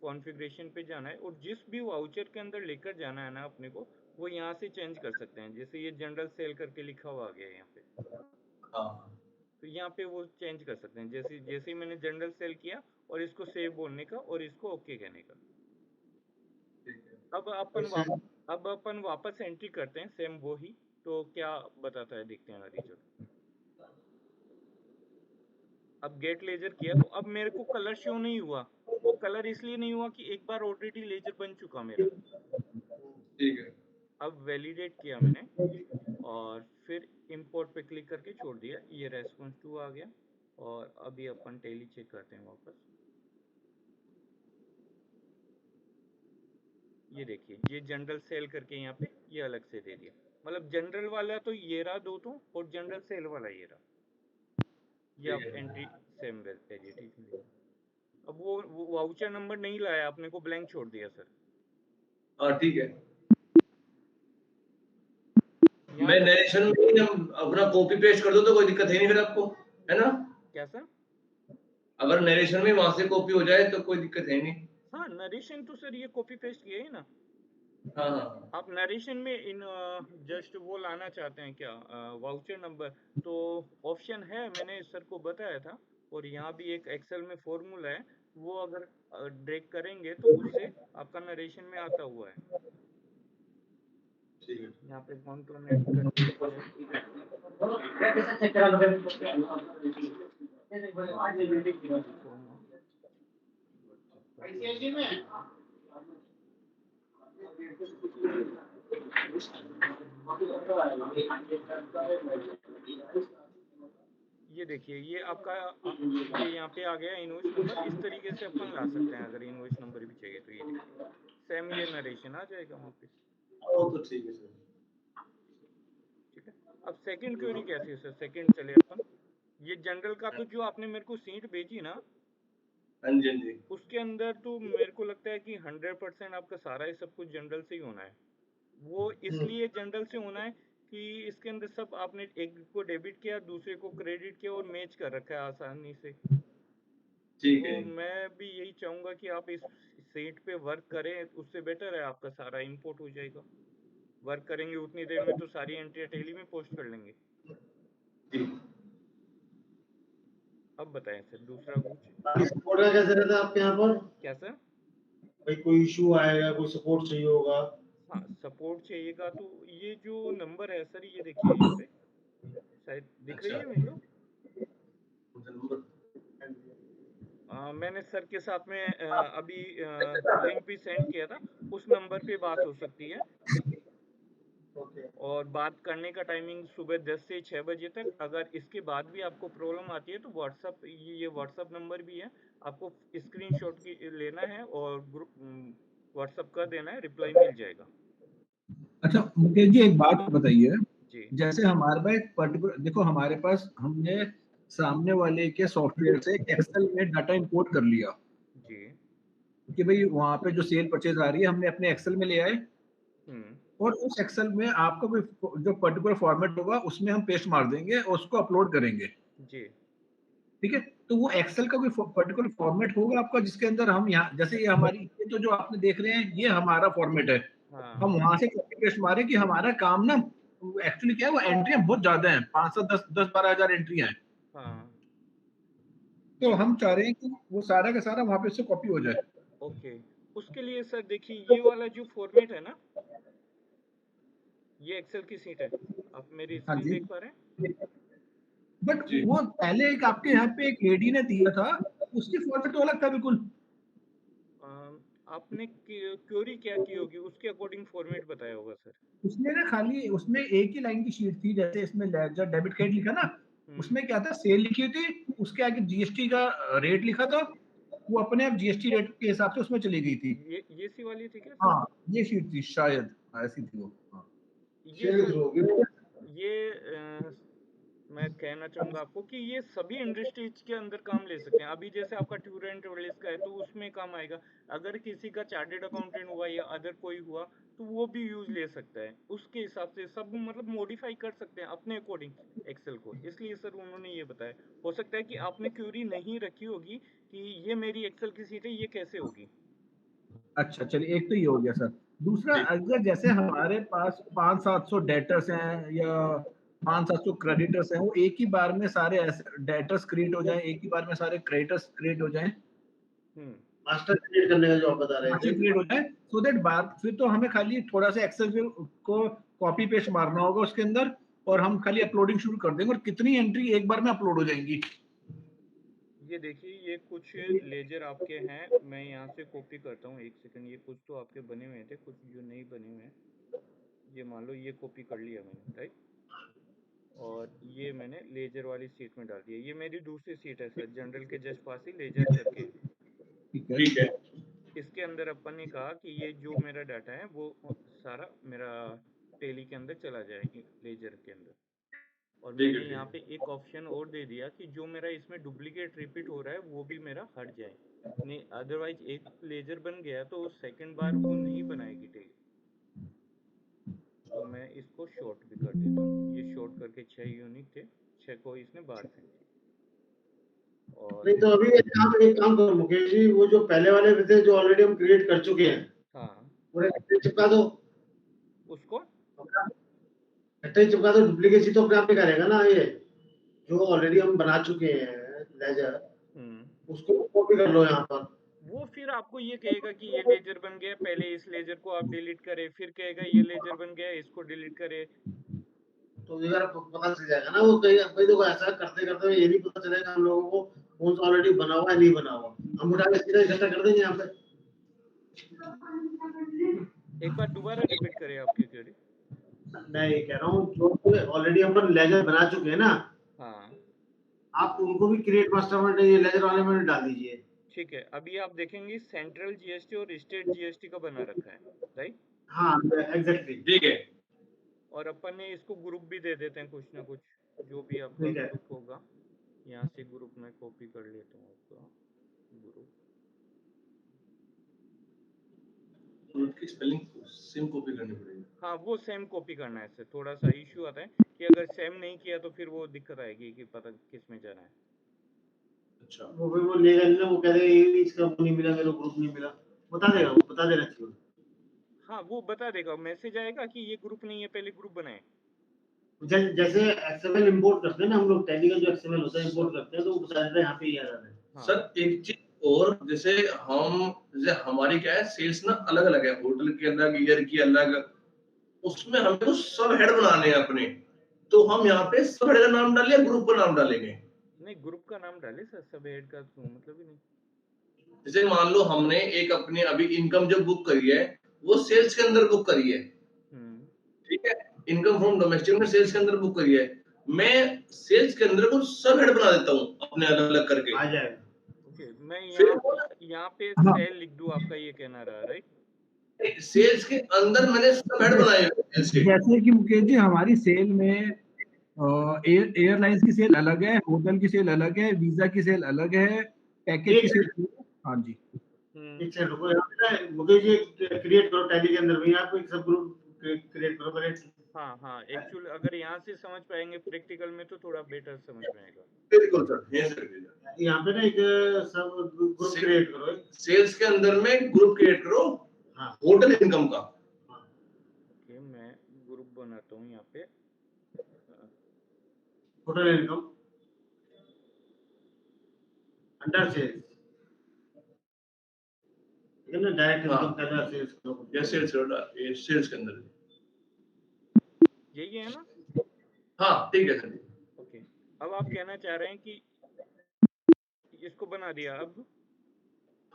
कॉन्फ़िगरेशन पे जाना है, और जिस भी वाउचर के अंदर लेकर जाना है ना अपने को, वो यहाँ से चेंज कर सकते हैं। जैसे ये जनरल सेल करके लिखा हुआ आ गया है यहाँ पे, हाँ। तो यहाँ पे वो चेंज कर सकते हैं, जैसे जैसे ही मैंने जनरल सेल किया और इसको सेव बोलने का और इसको ओके कहने का। अब अपन वापस एंट्री करते हैं सेम वो ही, तो क्या बताता है देखते हैं रिजल्ट। अब गेट लेजर किया तो अब मेरे को कलर शो नहीं हुआ, वो कलर इसलिए नहीं हुआ कि एक बार ऑलरेडी लेजर बन चुका मेरा। ठीक है। अब वैलिडेट किया मैंने और फिर इंपोर्ट पे क्लिक करके छोड़ दिया, ये रेस्पॉन्स 2 आ गया। और अभी अपन टेली चेक करते हैं वापस, ये देखिए ये जनरल सेल करके यहाँ पे ये अलग से दे दिया, मतलब जनरल वाला तो ये रहा दो तो, और जनरल सेल वाला ये रहा, ये ठीक अब है। एंट्री सेम एडिट मिलेगा। अब वो वाउचर नंबर नहीं लाया, आपने को ब्लैंक छोड़ दिया सर। हाँ ठीक है। यहाँ मैं नरेशन में ही हम अपना कॉपी पेस्ट कर दो तो कोई दिक्कत है नहीं फिर आपको, है ना? कैसा, अगर नरेशन में वहां से कॉपी हो जाए तो कोई दिक्कत है नहीं। हाँ नरेशन तो सर ये कॉपी पेस्ट किया ही ना। हाँ हाँ आप नरेशन में इन जस्ट वो लाना चाहते हैं क्या, वाउचर नंबर, तो ऑप्शन है, मैंने सर को बताया था, और यहाँ भी एक एक्सेल में फॉर्मूला है, वो अगर ड्रैग करेंगे तो उससे आपका नरेशन में आता हुआ है। ठीक है। यहाँ पे कॉम्पोनेंट करके है, ये देखिए ये आपका ये यहाँ पे आ गया इनवॉइस नंबर। इस तरीके से अपन ला सकते हैं, अगर इनवॉइस नंबर भी चाहिए तो ये देखिए सेम ये नरेशन आ जाएगा वहाँ पे। वो तो ठीक है सर। ठीक है, अब सेकंड क्वेरी कैसी है सर, सेकंड चले अपन, ये जनरल का तो जो आपने मेरे को सीट भेजी ना, हाँ जी हाँ जी। उसके अंदर तो मेरे को लगता है कि 100% आपका सारा ही सब कुछ जनरल से ही होना है। वो इसलिए जनरल से होना है कि इसके अंदर सब आपने एक को डेबिट किया, दूसरे को क्रेडिट किया और मैच कर रखा है आसानी से। ठीक तो है। मैं भी यही चाहूंगा कि आप इस सेट पे वर्क करें, उससे बेटर है आपका सारा इंपोर्ट हो जाएगा। वर्क करेंगे उतनी देर में तो सारी एंट्री टेली में पोस्ट कर लेंगे। ठीक। अब बताएं सर, दूसरा कुछ बाकी सपोर्ट का कैसे रहता है आपके यहाँ पर? क्या सर? भाई कोई इशू आएगा, कोई सपोर्ट चाहिए होगा? हाँ, सपोर्ट चाहिएगा तो ये जो नंबर है सर, ये देखिए यहाँ पे शायद दिख रही है अच्छा। विंडो। नंबर मैंने सर के साथ में अभी लिंक भी सेंड किया था, उस नंबर पे बात हो सकती है। ओके। और बात करने का टाइमिंग सुबह 10 से 6 बजे तक। अगर इसके बाद भी आपको प्रॉब्लम आती है तो व्हाट्सअप, ये व्हाट्सअप नंबर भी है, आपको स्क्रीनशॉट की लेना है और ग्रुप व्हाट्सअप कर देना है, रिप्लाई मिल जाएगा। अच्छा मुकेश जी एक बात बताइए, जी जैसे हमारे पास एक पर्टिकुलर, देखो हमारे पास हमने सामने वाले के सॉफ्टवेयर से एक्सेल में डाटा इंपोर्ट कर लिया जी। कि भाई वहां पे जो सेल परचेज आ रही है हमने अपने एक्सेल में ले आए, हम्म। और उस एक्सेल में आपका कोई जो पर्टिकुलर फॉर्मेट होगा उसमें हम पेस्ट मार देंगे और उसको अपलोड करेंगे, जी। ठीक है। तो वो एक्सेल का कोई पर्टिकुलर फॉर्मेट होगा आपका जिसके अंदर हम यहाँ, जैसे ये हमारी, ये तो जो आपने देख रहे हैं ये हमारा फॉर्मेट है, हाँ हम वहां से कॉपी पेस्ट मारे कि हमारा काम ना, एक्चुअली क्या है वो एंट्रियां बहुत ज्यादा हैं, 510-12 हजार एंट्रियां हैं, हाँ। तो ये हम चाह रहे हैं कि वो सारा का सारा वहां पे से कॉपी हो जाए। ओके। उसके लिए सर देखिए, ये वाला जो फॉर्मेट है ना, ये एक्सेल की सीट है, आप मेरी हाँ स्क्रीन जी, देख पा रहे हैं? बट जी। वो पहले एक आपके यहाँ पे एक लेडी ने दिया था, उसकी फॉर्मेट तो अलग था बिल्कुल। आपने क्वेरी क्या की होगी, उसके अकॉर्डिंग फॉर्मेट बताया होगा सर। उसने ना खाली उसमें एक ही लाइन की शीट थी, जैसे इसमें लेजर डेबिट क्रेडिट लिखा ना, उसमें क्या था, सेल लिखी थी, उसके आगे जीएसटी का रेट लिखा था, वो अपने आप जीएसटी रेट के हिसाब से उसमें चली गई थी। ये सी वाली थी क्या सर? हाँ ये शीट थी शायद, ऐसी थी वो, हाँ। ये शेयर सर, होगी। ये मैं कहना चाहूंगा आपको कि ये सभी इंडस्ट्रीज के अंदर काम ले सकते हैं। अभी जैसे आपका टूर एंड ट्रेवल्स का है तो उसमें काम आएगा। अगर किसी का चार्टेड अकाउंटेंट हुआ या अदर कोई हुआ तो वो भी यूज ले सकता है, उसके हिसाब से सब मतलब मॉडिफाई कर सकते हैं अपने अकॉर्डिंग एक्सेल को। इसलिए सर उन्होंने ये बताया। हो सकता है कि आपने क्यूरी नहीं रखी होगी कि ये मेरी एक्सेल की सीट है, ये कैसे होगी। अच्छा चलिए, एक तो ये हो गया सर। दूसरा, जी। अगर जैसे हमारे पास 500-700 डेटर्स हैं या 500-700 क्रेडिटर्स हैं, वो एक ही बार में सारे डेटर्स क्रिएट हो जाएं, एक ही बार में सारे क्रेडिटर्स क्रिएट हो जाएं, हम्म। मास्टर क्रिएट करने का जो आप बता रहे मास्टर थे। क्रिएट हो जाए, सो दैट बात फिर तो हमें खाली थोड़ा सा एक्सेल को कॉपी पेस्ट मारना होगा उसके अंदर, और हम खाली अपलोडिंग शुरू कर देंगे और कितनी एंट्री एक बार में अपलोड हो जाएंगी। ये देखिए, ये कुछ लेजर आपके हैं, मैं यहाँ से कॉपी करता हूँ, एक सेकंड। ये कुछ तो आपके बने हुए थे, कुछ जो नहीं बने हुए हैं। ये मान लो ये कॉपी कर लिया मैंने, राइट, और ये मैंने लेजर वाली सीट में डाल दिया। ये मेरी दूसरी सीट है सर, जनरल के जस्ट पास ही लेजर करके। ठीक है, ठीक है। इसके अंदर अपन ने कहा कि ये जो मेरा डाटा है वो सारा मेरा टेली के अंदर चला जाए, लेजर के अंदर। और ठीक मैंने है। यहाँ पे एक ऑप्शन और दे दिया कि जो मेरा इसमें डुप्लीकेट रिपीट हो रहा है वो भी मेरा हट जाए। नहीं, अदरवाइज एक लेजर बन गया तो सेकंड बार वो नहीं बनाएगी टेली। तो मैं इसको शॉर्ट भी कर देता हूँ। ये शॉर्ट करके 6 यूनिट थे, 6 को इसने बाहर फेंक दिया। और नहीं तो अभी एक काम करो मुकेश जी, वो जो पहले वाले भी थे जो ऑलरेडी हम क्रिएट कर चुके हैं, हाँ, पूरे चिपका दो। उसको इकट्ठे ही चिपका दो, डुप्लीकेसी तो अपने आप ही करेगा ना ये, जो ऑलरेडी हम बना चुके हैं लेजर, उसको कॉपी कर लो यहाँ पर। वो फिर आपको ये कहेगा कि ये लेजर बन गया, पहले इस लेजर को आप डिलीट करें, फिर कहेगा ये लेजर बन गया, इसको डिलीट करें। तो यार पता चल जाएगा ना, वो कहीं भाई देखो ऐसा करते करते ये नहीं पता चलेगा हम लोगों को कौन सा ऑलरेडी बना हुआ है नहीं बना हुआ, हम उठा के सीधा इकट्ठा कर देंगे यहाँ पे। एक बार दोबारा रिपीट करें आपकी क्वेरी। मैं ये कह रहा हूँ जो ऑलरेडी अपन लेजर बना चुके हैं ना, हाँ, आप उनको भी क्रिएट मास्टर में ये लेजर वाले में डाल दीजिए। ठीक है। अभी आप देखेंगे सेंट्रल जीएसटी और स्टेट जीएसटी का बना रखा है, राइट। हाँ एग्जैक्टली। ठीक है। और अपन ने इसको ग्रुप भी दे देते हैं, कुछ ना कुछ, जो भी आपका ठीक है। ग्रुप होगा। यहाँ से ग्रुप में कॉपी कर लेता हूँ आपका ग्रुप। उसकी स्पेलिंग सेम कॉपी करनी पड़ेगी। हाँ, वो सेम कॉपी करना है सर। थोड़ा सा इश्यू आता है कि अगर सेम नहीं किया तो फिर वो दिक्कत आएगी कि पता किस में जाना है। अच्छा। वो फिर वो लेगा नहीं ना, वो कह देगा ये इसका वो नहीं मिला, मेरे को ग्रुप नहीं मिला, बता देगा, वो बता देना चाहिए। हाँ, वो बता देगा, मैसेज आएगा कि ये ग्रुप नहीं है, पहले ग्रुप बनाए। जैसे एक्सएमएल इंपोर्ट करते हैं ना हम लोग, टैली का जो एक्सएमएल होता है इंपोर्ट करते हैं, तो वो सारे यहाँ पे ही आ जाता है। हाँ सर एक चीज और, जैसे हमारी क्या है, सेल्स ना अलग अलग है, होटल की अलग, ईयर की अलग, उसमें हमें तो सब हेड बनाने हैं अपने, तो हम यहाँ पे सब हेड का नाम डालें, ग्रुप का नाम डालेंगे? नहीं, ग्रुप का नाम डाले सर, सब हेड का तो मतलब ही नहीं। जैसे मान लो हमने एक अपनी अभी इनकम जो बुक करी है, वो सेल्स के अंदर बुक करी है, ठीक है, इनकम फ्रॉम डोमेस्टिक में सेल्स के अंदर बुक करी है, मैं सेल्स के अंदर को सब हेड बना देता हूँ अपने अलग अलग करके, आ जाएगा। ओके, मैं फिर यहाँ पे हाँ। सेल लिख दूँ, आपका ये कहना रहा, राइट? सेल्स के अंदर मैंने सब हेड बनाए हुए हैं सेल्स के। जैसे कि मुकेश जी, हमारी सेल में एयरलाइंस की सेल अलग है, होटल की सेल अलग है, वीजा की सेल अलग है, पैकेज की सेल। हाँ जी। एक सेकंड रुको, यहाँ पे ना मुकेश जी क्रिएट करो टैली के अंदर भी, आप एक सब ग्रुप क्रिएट करो पहले। हाँ, एक्चुअली अगर यहाँ से समझ पाएंगे प्रैक्टिकल में तो थोड़ा बेटर समझ में आएगा। बिल्कुल सर, ये सर यहाँ पे ना एक सब ग्रुप क्रिएट करो, सेल्स के अंदर में ग्रुप क्रिएट करो, हाँ होटल इनकम का। ओके, मैं ग्रुप बनाता हूँ यहाँ पे, होटल इनकम अंडर सेल्स, ठीक है ना, डायरेक्ट इनकम के अंदर सेल्स करो। ये सेल्स के अंदर, यही है ना? हाँ ठीक है सर। ओके, अब आप कहना चाह रहे हैं कि इसको बना दिया, अब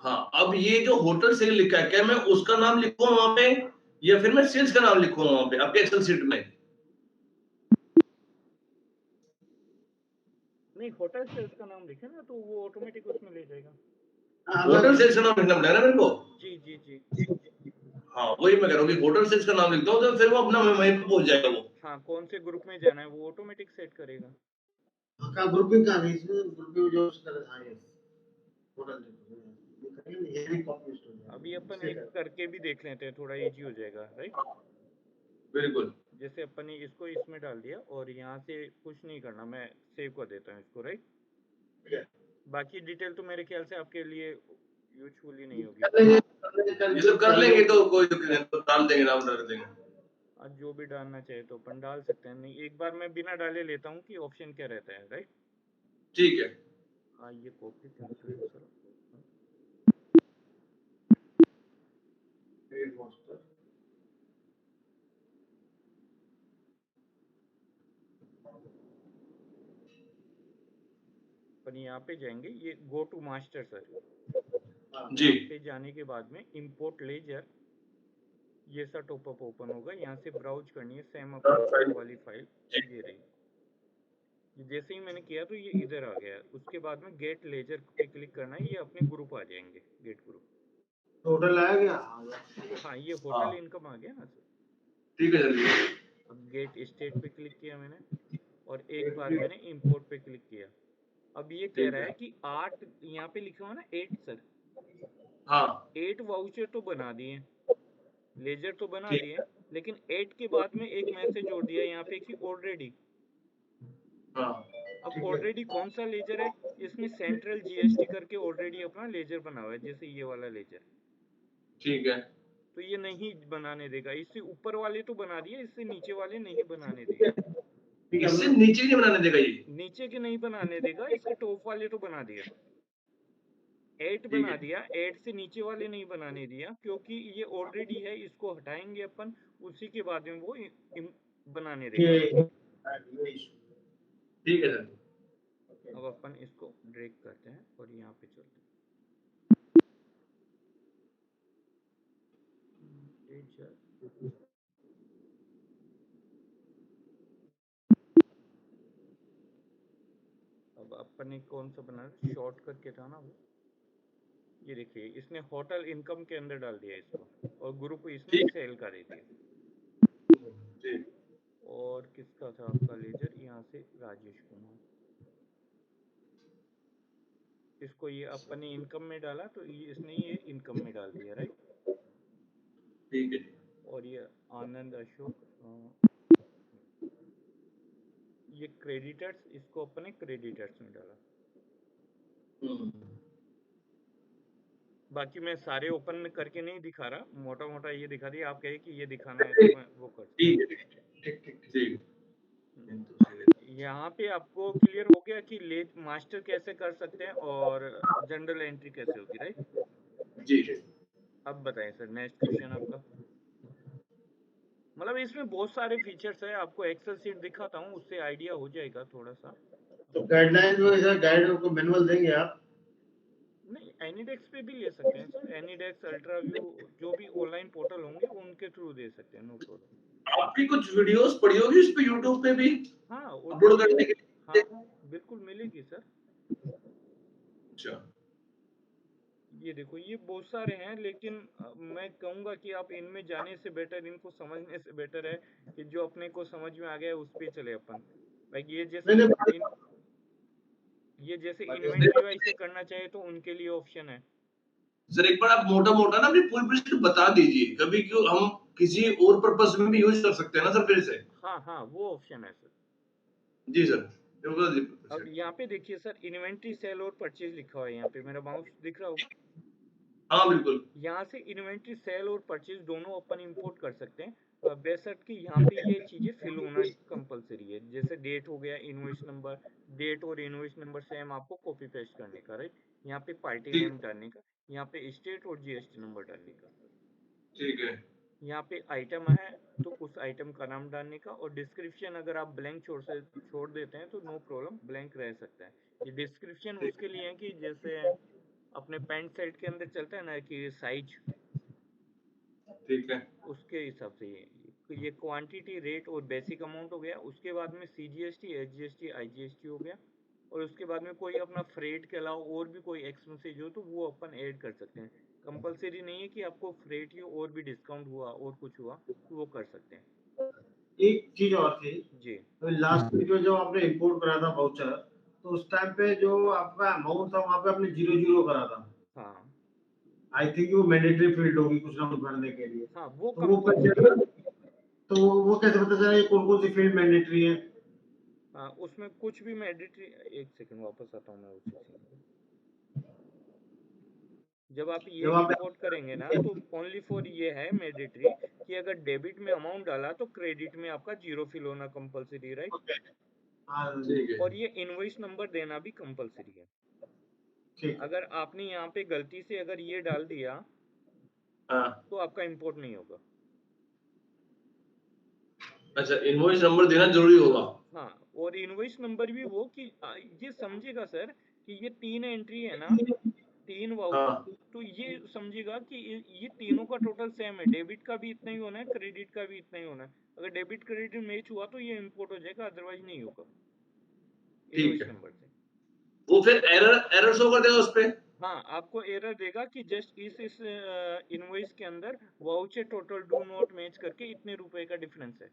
हाँ, अब ये जो होटल सेल लिखा है, क्या मैं उसका नाम लिखूं वहां पे, या फिर मैं सेल्स का नाम लिखूं वहां पे आपके एक्सेल शीट में? नहीं, होटल सेल्स का नाम लिखे ना, तो वो ऑटोमेटिक उसमें ले जाएगा। होटल सेल्स का नाम लिखना पड़ेगा ना मेरे को? जी। हाँ, वही मैं कह रहा हूँ कि होटल सेल्स का नाम लिखता हूँ, तो फिर वो अपना वहीं पे पहुंच जाएगा वो। हाँ, कौन से ग्रुप में जाना है वो ऑटोमेटिक सेट करेगा। का ग्रुपिंग का नहीं, इसमें ग्रुपिंग जो कर, हाँ यस, होटल ये करेंगे, ये भी कॉपी पेस्ट हो जाएगा। अभी अपन एक करके भी देख लेते हैं, थोड़ा इजी हो जाएगा, राइट? बिल्कुल। जैसे अपन ने इसको इसमें डाल दिया और यहाँ से कुछ नहीं करना, मैं सेव कर देता हूँ इसको, राइट? बाकी डिटेल तो मेरे ख्याल से आपके लिए यूजफुल ही नहीं होगी। ये सब कर लेंगे तो कोई दिक्कत नहीं, तो डाल देंगे, नाम डाल देंगे। आज जो भी डालना चाहे तो अपन डाल सकते हैं। नहीं, एक बार मैं बिना डाले लेता हूँ कि ऑप्शन क्या रहता है, राइट? ठीक है। हाँ, ये कॉपी कैलकुलेट करो। अपन यहाँ पे जाएंगे, ये गो टू मास्टर सर जी। यहाँ पे जाने के बाद में इंपोर्ट लेजर, ये सा टॉपअप ओपन होगा, यहाँ से ब्राउज करनी है सेम अपनी वाली फाइल, ये रही। जैसे ही मैंने किया तो ये इधर आ गया, उसके बाद में गेट लेजर पे क्लिक करना है, ये अपने ग्रुप आ जाएंगे, गेट ग्रुप। होटल आ गया, हाँ, ये होटल इनकम आ गया ना सर। ठीक है सर। अब गेट स्टेट पे क्लिक किया मैंने और एक बार मैंने इंपोर्ट पे क्लिक किया। अब ये कह रहा है कि 8, यहाँ पे लिखा हुआ ना 8 सर, हाँ 8 वाउचर तो बना दिए, लेजर तो बना ठीक दिए, लेकिन 8 के बाद में एक मैसेज जोड़ दिया यहाँ पे कि ऑलरेडी। हाँ अब ऑलरेडी कौन सा लेजर है? इसमें सेंट्रल जीएसटी करके ऑलरेडी अपना लेजर बना हुआ है, जैसे ये वाला लेजर। ठीक है। तो ये नहीं बनाने देगा, इससे ऊपर वाले तो बना दिए, इससे नीचे वाले नहीं बनाने देगा। इससे नीचे नहीं बनाने देगा ये? नीचे के नहीं बनाने देगा, इसके टॉप वाले तो बना दिया, 8 ठीक बना है। दिया, 8 से नीचे वाले नहीं बनाने दिया, क्योंकि ये ऑलरेडी है, इसको हटाएंगे अपन, उसी के बाद में वो बनाने देगा। ठीक है सर। अब अपन इसको ड्रैग करते हैं और यहाँ पे चलते हैं। अब अपन ने कौन सा बना, शॉर्ट करके था ना वो, ये देखिए इसने होटल इनकम के अंदर डाल दिया इसको, और ग्रुप इसने सेल का दे दिया। और किसका था आपका लेजर, यहाँ से राजेश कुमार, इसको ये अपन ने इनकम में डाला तो इसने ये इनकम में डाल दिया, राइट? ठीक है। और ये आनंद अशोक, ये क्रेडिटर्स, इसको अपन ने क्रेडिटर्स में डाला। बाकी मैं सारे ओपन करके नहीं दिखा रहा, मोटा मोटा ये दिखा दिया, आप कहे कि ये दिखाना है तो मैं वो कर। ठीक है। ठीक। यहाँ पे आपको क्लियर हो गया कि लेट मास्टर कैसे कर सकते हैं और जनरल एंट्री कैसे होगी, राइट? जी। अब बताएं सर, नेक्स्ट क्वेश्चन आपका। मतलब इसमें बहुत सारे फीचर्स है, आपको एक्सेल शीट दिखाता हूँ, उससे आइडिया हो जाएगा थोड़ा सा। तो गाइडलाइन में सर गाइड को मैनुअल देंगे आप? नहीं, एनीडेक्स पे भी ले सकते हैं सर, एनीडेक्स, अल्ट्रा व्यू, जो भी ऑनलाइन पोर्टल होंगे उनके थ्रू दे सकते हैं, नो प्रॉब्लम। आपकी कुछ वीडियोस पड़ी होगी इस पे यूट्यूब पे भी हाँ, अपलोड करने के हाँ लिए? हाँ बिल्कुल मिलेगी सर। अच्छा। ये देखो, ये बहुत सारे हैं, लेकिन मैं कहूंगा कि आप इनमें जाने से बेटर, इनको समझने से बेटर है कि जो अपने को समझ में आ गया उस पे चले अपन। लाइक ये जैसे नहीं ये जैसे इन्वेंटरी वाइज से करना चाहे तो उनके लिए ऑप्शन है। सर एक बार आप मोटा-मोटा ना अपनी पूरी प्रोसेस बता दीजिए, कभी क्यों हम किसी और पर्पस में भी यूज कर सकते हैं ना सर फिर से। हाँ हाँ, वो ऑप्शन है सर। जी सर, ये बता अब दीजिए। यहाँ पे देखिए सर, इन्वेंटरी, सेल और परचेज लिखा हुआ है, यहाँ पे मेरा माउस दिख रहा होगा। हाँ बिल्कुल। यहाँ से इन्वेंटरी, सेल और परचेज दोनों अपन इंपोर्ट कर सकते हैं, बेशर्त कि यहाँ पे ये चीजें फिल होना कंपलसरी है। जैसे डेट हो गया, इनवॉइस नंबर, डेट और इनवॉइस नंबर सेम आपको कॉपी पेस्ट करने का, राइट? यहाँ पे पार्टी ठीक नेम डालने का, यहाँ पे स्टेट और जीएसटी नंबर डालने का। ठीक है। यहाँ पे आइटम है तो उस आइटम का नाम डालने का, और डिस्क्रिप्शन अगर आप ब्लैंक छोड़ देते हैं तो नो प्रॉब्लम, ब्लैंक रह सकता है। ये डिस्क्रिप्शन ठीक उसके लिए है कि जैसे अपने पैंट शर्ट के अंदर चलता है ना कि साइज, ठीक है। उसके हिसाब से ये क्वांटिटी, रेट और बेसिक अमाउंट हो गया। उसके बाद में सीजीएसटी, एचजीएसटी, आईजीएसटी हो गया, और उसके बाद में कोई अपना फ्रेट के अलावा और भी कोई एक्सपेंसेज हो तो वो अपन ऐड कर सकते हैं। कंपलसरी नहीं है कि आपको फ्रेट ही और भी डिस्काउंट हुआ और कुछ हुआ तो वो कर सकते हैं। एक चीज और थी, जी। तो लास्ट वीक में जब आपने इंपोर्ट करा था वाउचर, तो उस टाइम पे जो आपका अमाउंट था वहाँ पे आपने 0 करा था। हाँ आई थिंक वो मैंडेटरी फील्ड होगी कुछ ना कुछ भरने के लिए। हाँ, वो तो वो कंपलसरी है। तो वो कैसे पता चला ये कौन कौन सी फील्ड मैंडेटरी है? हाँ, उसमें कुछ भी मैंडेटरी, एक सेकंड वापस आता हूँ मैं उसी से। जब आप ये जब आप इंपोर्ट करेंगे ना तो ओनली फॉर ये है मैंडेटरी कि अगर डेबिट में अमाउंट डाला तो क्रेडिट में आपका 0 फिल होना कंपलसरी, राइट? ठीक है। और ये इनवॉइस नंबर देना भी कंपलसरी है। ठीक। अगर आपने यहाँ पे गलती से अगर ये डाल दिया हाँ। तो आपका इंपोर्ट नहीं होगा। अच्छा, इनवॉइस नंबर देना जरूरी होगा। हाँ, और इनवॉइस नंबर भी वो कि ये समझेगा सर कि ये 3 एंट्री है ना, 3 हाँ। तो ये समझेगा कि ये तीनों का टोटल सेम है, डेबिट का भी इतना ही होना है, क्रेडिट का भी इतना ही होना है। अगर डेबिट क्रेडिट मैच हुआ तो ये इंपोर्ट हो जाएगा, अदरवाइज नहीं होगा ठीक इनवॉइस है। नंबर से। वो फिर एरर शो कर देगा उस पे? हाँ, आपको एरर देगा कि जस्ट इस इनवॉइस के अंदर voucher total do not match करके इतने रुपए का डिफरेंस है।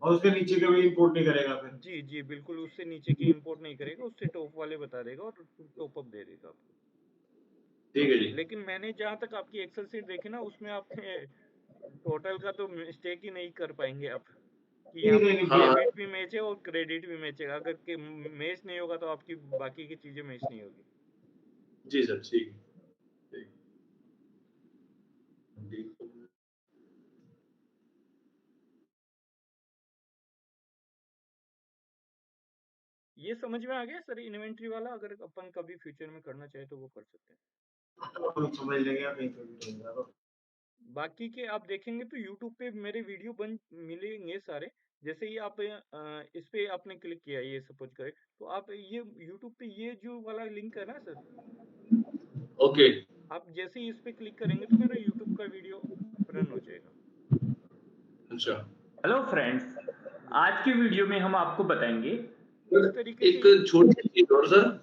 और उसके नीचे का भी इंपोर्ट नहीं करेगा फिर? जी जी बिल्कुल, उससे नीचे की इंपोर्ट नहीं करेगा, उससे टॉप वाले बता देगा और टॉप अप दे देगा आपको। ठीक है जी। लेकिन मैंने जहाँ तक आपकी एक्सेल शीट देखी ना, उसमें आपने टोटल का तो मिस्टेक ही नहीं कर पाएंगे आप कि यहाँ पे हाँ। डेबिट भी मैच है और क्रेडिट भी मैच है। अगर मैच नहीं होगा तो आपकी बाकी की चीजें मैच नहीं होगी। जी सर, ठीक है। ठीक। ये समझ में आ गया सर इन्वेंट्री वाला? अगर अपन कभी फ्यूचर में करना चाहे तो वो कर सकते हैं। हम समझ लेंगे कहीं पे भी रहेगा तो। बाकी के आप देखेंगे तो यूट्यूब पे मेरे वीडियो बन मिलेंगे सारे। जैसे ही आप इस पे आपने क्लिक किया, ये सपोज करें, तो आप ये यूट्यूब पे ये जो वाला लिंक है ना सर, ओके। आप जैसे ही इस पे क्लिक करेंगे तो मेरा यूट्यूब का वीडियो रन हो जाएगा। अच्छा। हेलो फ्रेंड्स, आज की वीडियो में हम आपको बताएंगे इस तरीके से। एक छोटी चीज और सर, हाँ,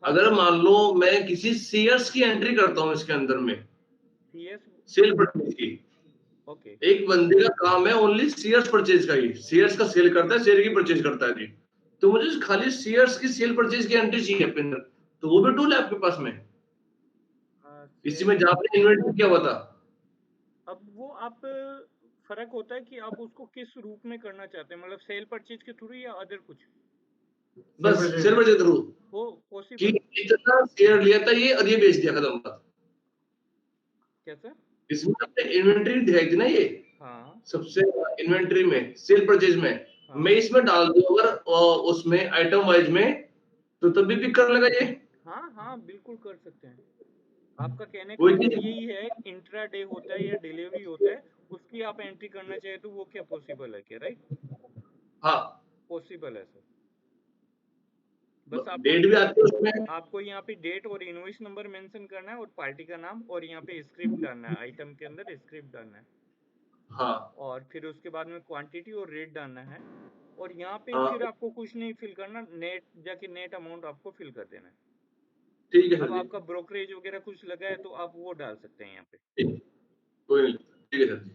अगर मान लो मैं किसी शेयर्स की एंट्री करता हूँ इसके अंदर में, सीएस, सेल परचेज की, ओके। एक बंदे का काम है ओनली शेयर्स परचेज का ही, शेयर्स का सेल करता है, शेयर की परचेज करता है जी। तो मुझे खाली शेयर्स की सेल परचेज की एंट्री चाहिए अपने अंदर, तो वो भी टूल है आपके पास में इसी में जहाँ आपने इन्वेंट किया हुआ था? अब वो आप फर्क होता है कि आप उसको किस रूप में करना चाहते हैं, मतलब सेल परचेज के थ्रू या अदर कुछ। बस शेयर परचेज थ्रू वो कि पॉसिबल। इतना शेयर लिया था ये और ये बेच दिया, खत्म बात। कैसा? इसमें आपने इन्वेंट्री दिखाई थी ना, ये हाँ सबसे इन्वेंट्री में सेल परचेज में हाँ मैं इसमें डाल दूं अगर उसमें आइटम वाइज में, तो तभी पिक कर लेगा ये। हाँ हाँ बिल्कुल कर सकते हैं। आपका कहने का वही मतलब चीज। यही है, इंट्रा डे होता है या डिलीवरी होता है, उसकी आप एंट्री करना चाहे तो वो क्या पॉसिबल है क्या? राइट, हाँ, पॉसिबल है सर। बस आपको डेट भी आती है उसमें। आपको यहाँ पे डेट और इनवॉइस नंबर मेंशन करना है और पार्टी का नाम, और यहाँ पे स्क्रिप्ट डालना है, आइटम के अंदर स्क्रिप्ट डालना है, हाँ और फिर उसके बाद में क्वांटिटी और रेट डालना है, और यहाँ पे हाँ, फिर आपको कुछ नहीं फिल करना, नेट जाके नेट अमाउंट आपको फिल कर देना है। ठीक है अब सर जी। आपका ब्रोकरेज वगैरह कुछ लगा है तो आप वो डाल सकते हैं यहाँ पे। ठीक, कोई नहीं, ठीक है सर जी।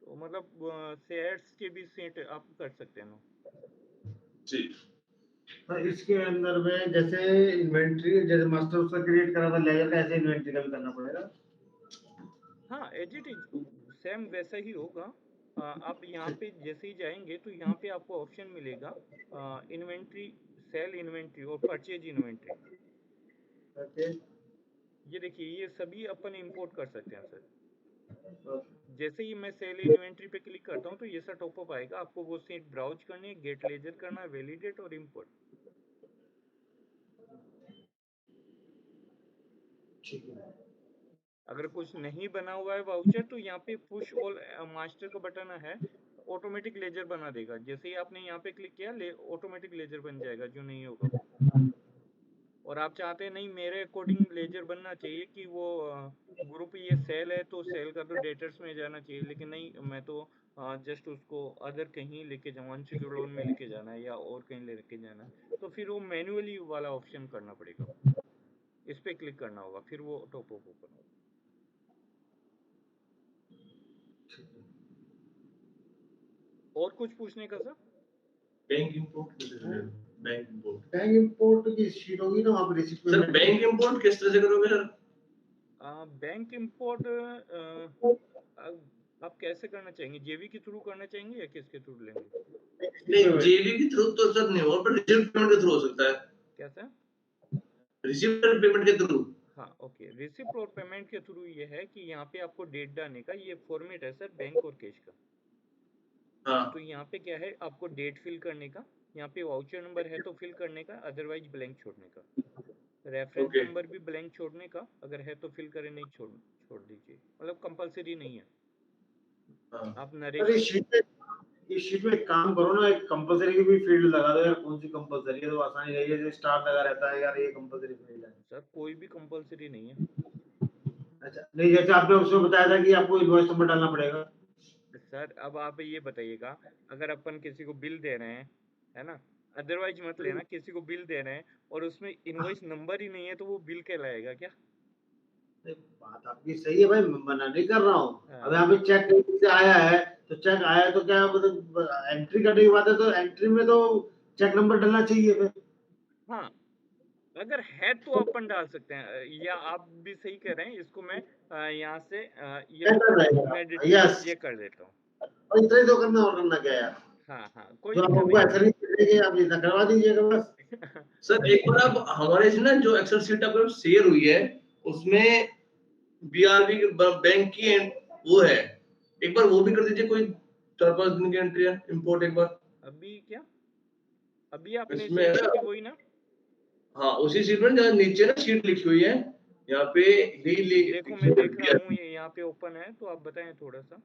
तो मतलब शेयर्स के भी सेट आप कर सकते हैं ना। जी। तो इसके अंदर में जैसे इन्वेंट्री, जैसे मास्टर उसका क्रिएट करा था लेजर का, ऐसे इन्वेंट्री का भी करना पड़ेगा। हाँ एज इट इज सेम वैसा ही होगा। आप यहाँ पे जैसे ही जाएंगे तो यहाँ पे आपको ऑप्शन मिलेगा इन्वेंट्री, सेल इन्वेंट्री और परचेज इन्वेंट्री। ओके, ये देखिए ये सभी अपन इंपोर्ट कर सकते हैं सर। जैसे ही मैं सेल इन्वेंट्री पे क्लिक करता हूँ तो ये सब टॉपअप आएगा, आपको वो सीट ब्राउज करनी है, गेट लेजर करना है, वैलिडेट और इंपोर्ट। ठीक है। अगर कुछ नहीं बना हुआ है वाउचर तो यहाँ पे पुश ऑल मास्टर का बटन है, ऑटोमेटिक लेजर बना देगा। जैसे ही आपने यहाँ पे क्लिक किया ऑटोमेटिक लेजर बन जाएगा जो नहीं होगा वो। और आप चाहते हैं नहीं मेरे अकॉर्डिंग लेजर बनना चाहिए कि वो ग्रुप ये सेल है तो सेल का तो डेटर्स में जाना चाहिए, लेकिन नहीं मैं तो जस्ट उसको अदर कहीं लेके जाऊँ, अनसिक्योर्ड लोन में लेके जाना है या और कहीं लेके जाना है, तो फिर वो मैन्युअली वाला ऑप्शन करना पड़ेगा, इस पे क्लिक करना होगा, फिर वो टॉप अप ओपन होगा। और कुछ पूछने का sir? Bank import, bank import, bank import की शीट होगी ना वहाँ पे, रिसिप्ट सर बैंक इंपोर्ट किस तरह से करोगे सर? बैंक इंपोर्ट आप कैसे करना चाहेंगे, जेवी के थ्रू करना चाहेंगे या किसके थ्रू लेंगे? नहीं, जेबी के थ्रू तो सर नहीं होगा, पर रिसिप्ट पेमेंट के थ्रू हो सकता है। कैसा? रिसिप्ट पेमेंट के थ्रू। हाँ ओके, रिसिप्ट और पेमेंट के थ्रू ये है कि यहाँ पे आपको डेट डालने का ये फॉर्मेट है सर बैंक और कैश का। हाँ, तो यहाँ पे क्या है, आपको डेट फिल करने का, यहाँ पे वाउचर नंबर है तो फिल करने का, अदरवाइज ब्लैंक छोड़ने का। रेफरेंस ओके, नंबर भी ब्लैंक छोड़ने का, अगर है तो फिल करें, नहीं छोड़ दीजिए, मतलब कंपलसरी नहीं है। हाँ आप अरे नरेशन इस शीट में एक काम करो ना, एक कंपलसरी की भी फील्ड लगा दो यार, कौन सी कंपलसरी है तो आसानी रहेगी, जैसे स्टार लगा रहता है यार, ये कंपलसरी फील्ड है। सर कोई भी कंपलसरी नहीं है अच्छा नहीं, जैसे आपने उसमें बताया था कि आपको इनवॉइस नंबर डालना पड़ेगा। सर। अब आप ये बताइएगा, अगर अपन किसी को बिल दे रहे हैं, है ना, अदरवाइज मत लेना, किसी को बिल दे रहे हैं और उसमें इनवॉइस नंबर ही नहीं है तो वो बिल कहलाएगा क्या? बात आपकी सही है भाई, मैं मना नहीं कर रहा हूँ। हाँ। अब यहाँ पे चेक कहीं से आया है तो चेक आया तो क्या मतलब एंट्री करने की बात है, तो एंट्री में तो चेक नंबर डालना चाहिए फिर। हाँ अगर है तो अपन डाल सकते हैं, या आप भी सही कह रहे हैं, इसको मैं यहाँ से ये बेटर रहेगा, यस। ये कर देता हूँ। और इतना ही तो करना, और करना क्या है यार, हाँ हाँ कोई जो दिक्कत आपको ऐसा नहीं चलेगी आप इतना करवा दीजिएगा बस। नहीं सर एक बार आप हमारे से ना जो एक्सेल शीट आपको शेयर हुई है उसमें बीआरबी बैंक की वो है, एक बार वो भी कर दीजिए, कोई 4-5 दिन की एंट्री है इंपोर्ट एक बार। अभी क्या, अभी आपने इसमें शेयर है की थी ना, वही ना? हाँ उसी शीट में जहाँ नीचे ना शीट लिखी हुई है, यहाँ पे ही देखो लिखी मैं है देख रहा हूँ, ये यहाँ पे ओपन है, तो आप बताएं थोड़ा सा।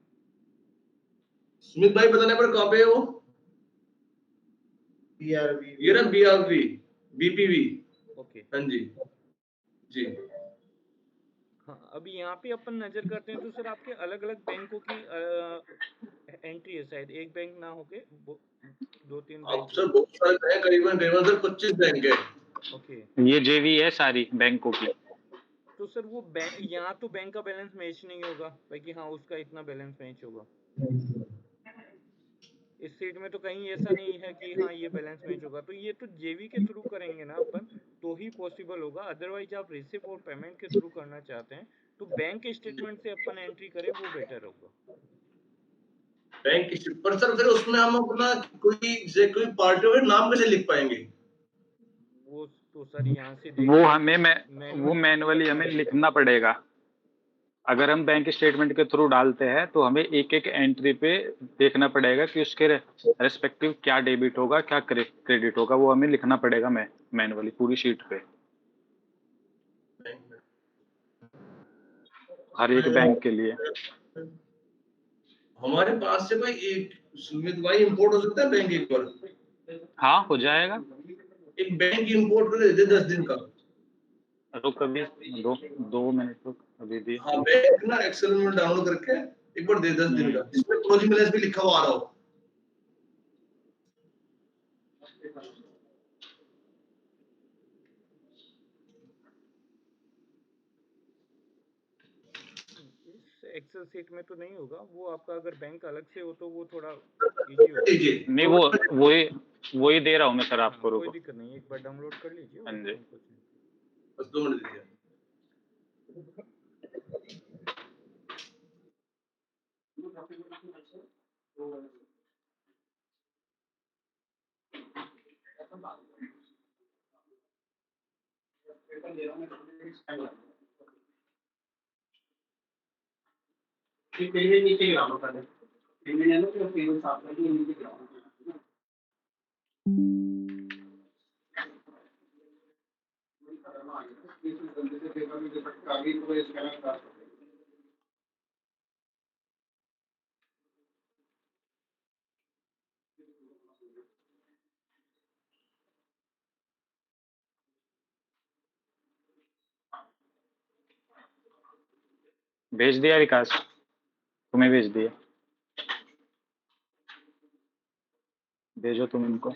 सुमित भाई बताने पर कहाँ पे है वो? बीआरबी, ये ना बीआरबी, बीपीवी। ओके हाँ जी, जी। हाँ, अभी यहाँ पे अपन नजर करते हैं तो सर आपके अलग अलग बैंकों की एंट्री है, शायद एक बैंक ना होके 2-3 अब बैंक है। सर बहुत सारे हैं, करीबन करीबन सर 25 बैंक है। ओके, ये जेवी है सारी बैंकों की। तो सर वो बैंक, यहाँ तो बैंक का बैलेंस मैच नहीं होगा भाई कि हाँ उसका इतना बैलेंस मैच होगा। इस सीट में तो कहीं ऐसा नहीं है कि हाँ ये बैलेंस मैच होगा, तो ये तो जेवी के थ्रू करेंगे ना अपन तो ही पॉसिबल होगा, अदरवाइज आप रिसिप्ट और पेमेंट के थ्रू करना चाहते हैं तो बैंक स्टेटमेंट से अपन एंट्री करें वो बेटर होगा। बैंक की शीट पर सर फिर उसमें हम अपना कोई पार्टी वगैरह नाम कैसे लिख पाएंगे? वो तो सर यहाँ से वो देखिए हमें वो मैनुअली हमें लिखना पड़ेगा। अगर हम बैंक स्टेटमेंट के थ्रू डालते हैं तो हमें एक एक एंट्री पे देखना पड़ेगा कि उसके रेस्पेक्टिव क्या डेबिट होगा, क्या क्रेडिट होगा, वो हमें लिखना पड़ेगा मैनुअली पूरी शीट पे, हर एक बैंक के लिए। हमारे पास से भाई एक सुमित भाई इंपोर्ट हो सकता है बैंक एक बार, हाँ हो जाएगा। एक बैंक इंपोर्ट कर दे 10 दिन का। रुक अभी 2 मिनट रुक अभी भी। हाँ बैंक ना एक्सेल में डाउनलोड करके एक बार दे 10 दिन का, जिसमें क्लोजिंग बैलेंस भी लिखा हुआ आ रहा हो। इस एक्सेल सीट में तो नहीं होगा वो, आपका अगर बैंक अलग से हो तो वो थोड़ा इजी होगा। लीजिए नहीं वही दे रहा हूँ मैं सर आपको, कोई रुको। दिक्कत नहीं, एक बार डाउनलोड कर लीजिए। हाँ जी। कुछ नहीं। बस 2 मिनट दीजिए। भेज दिया विकास, तुम्हें भेज दिया, भेजो तुम इनको।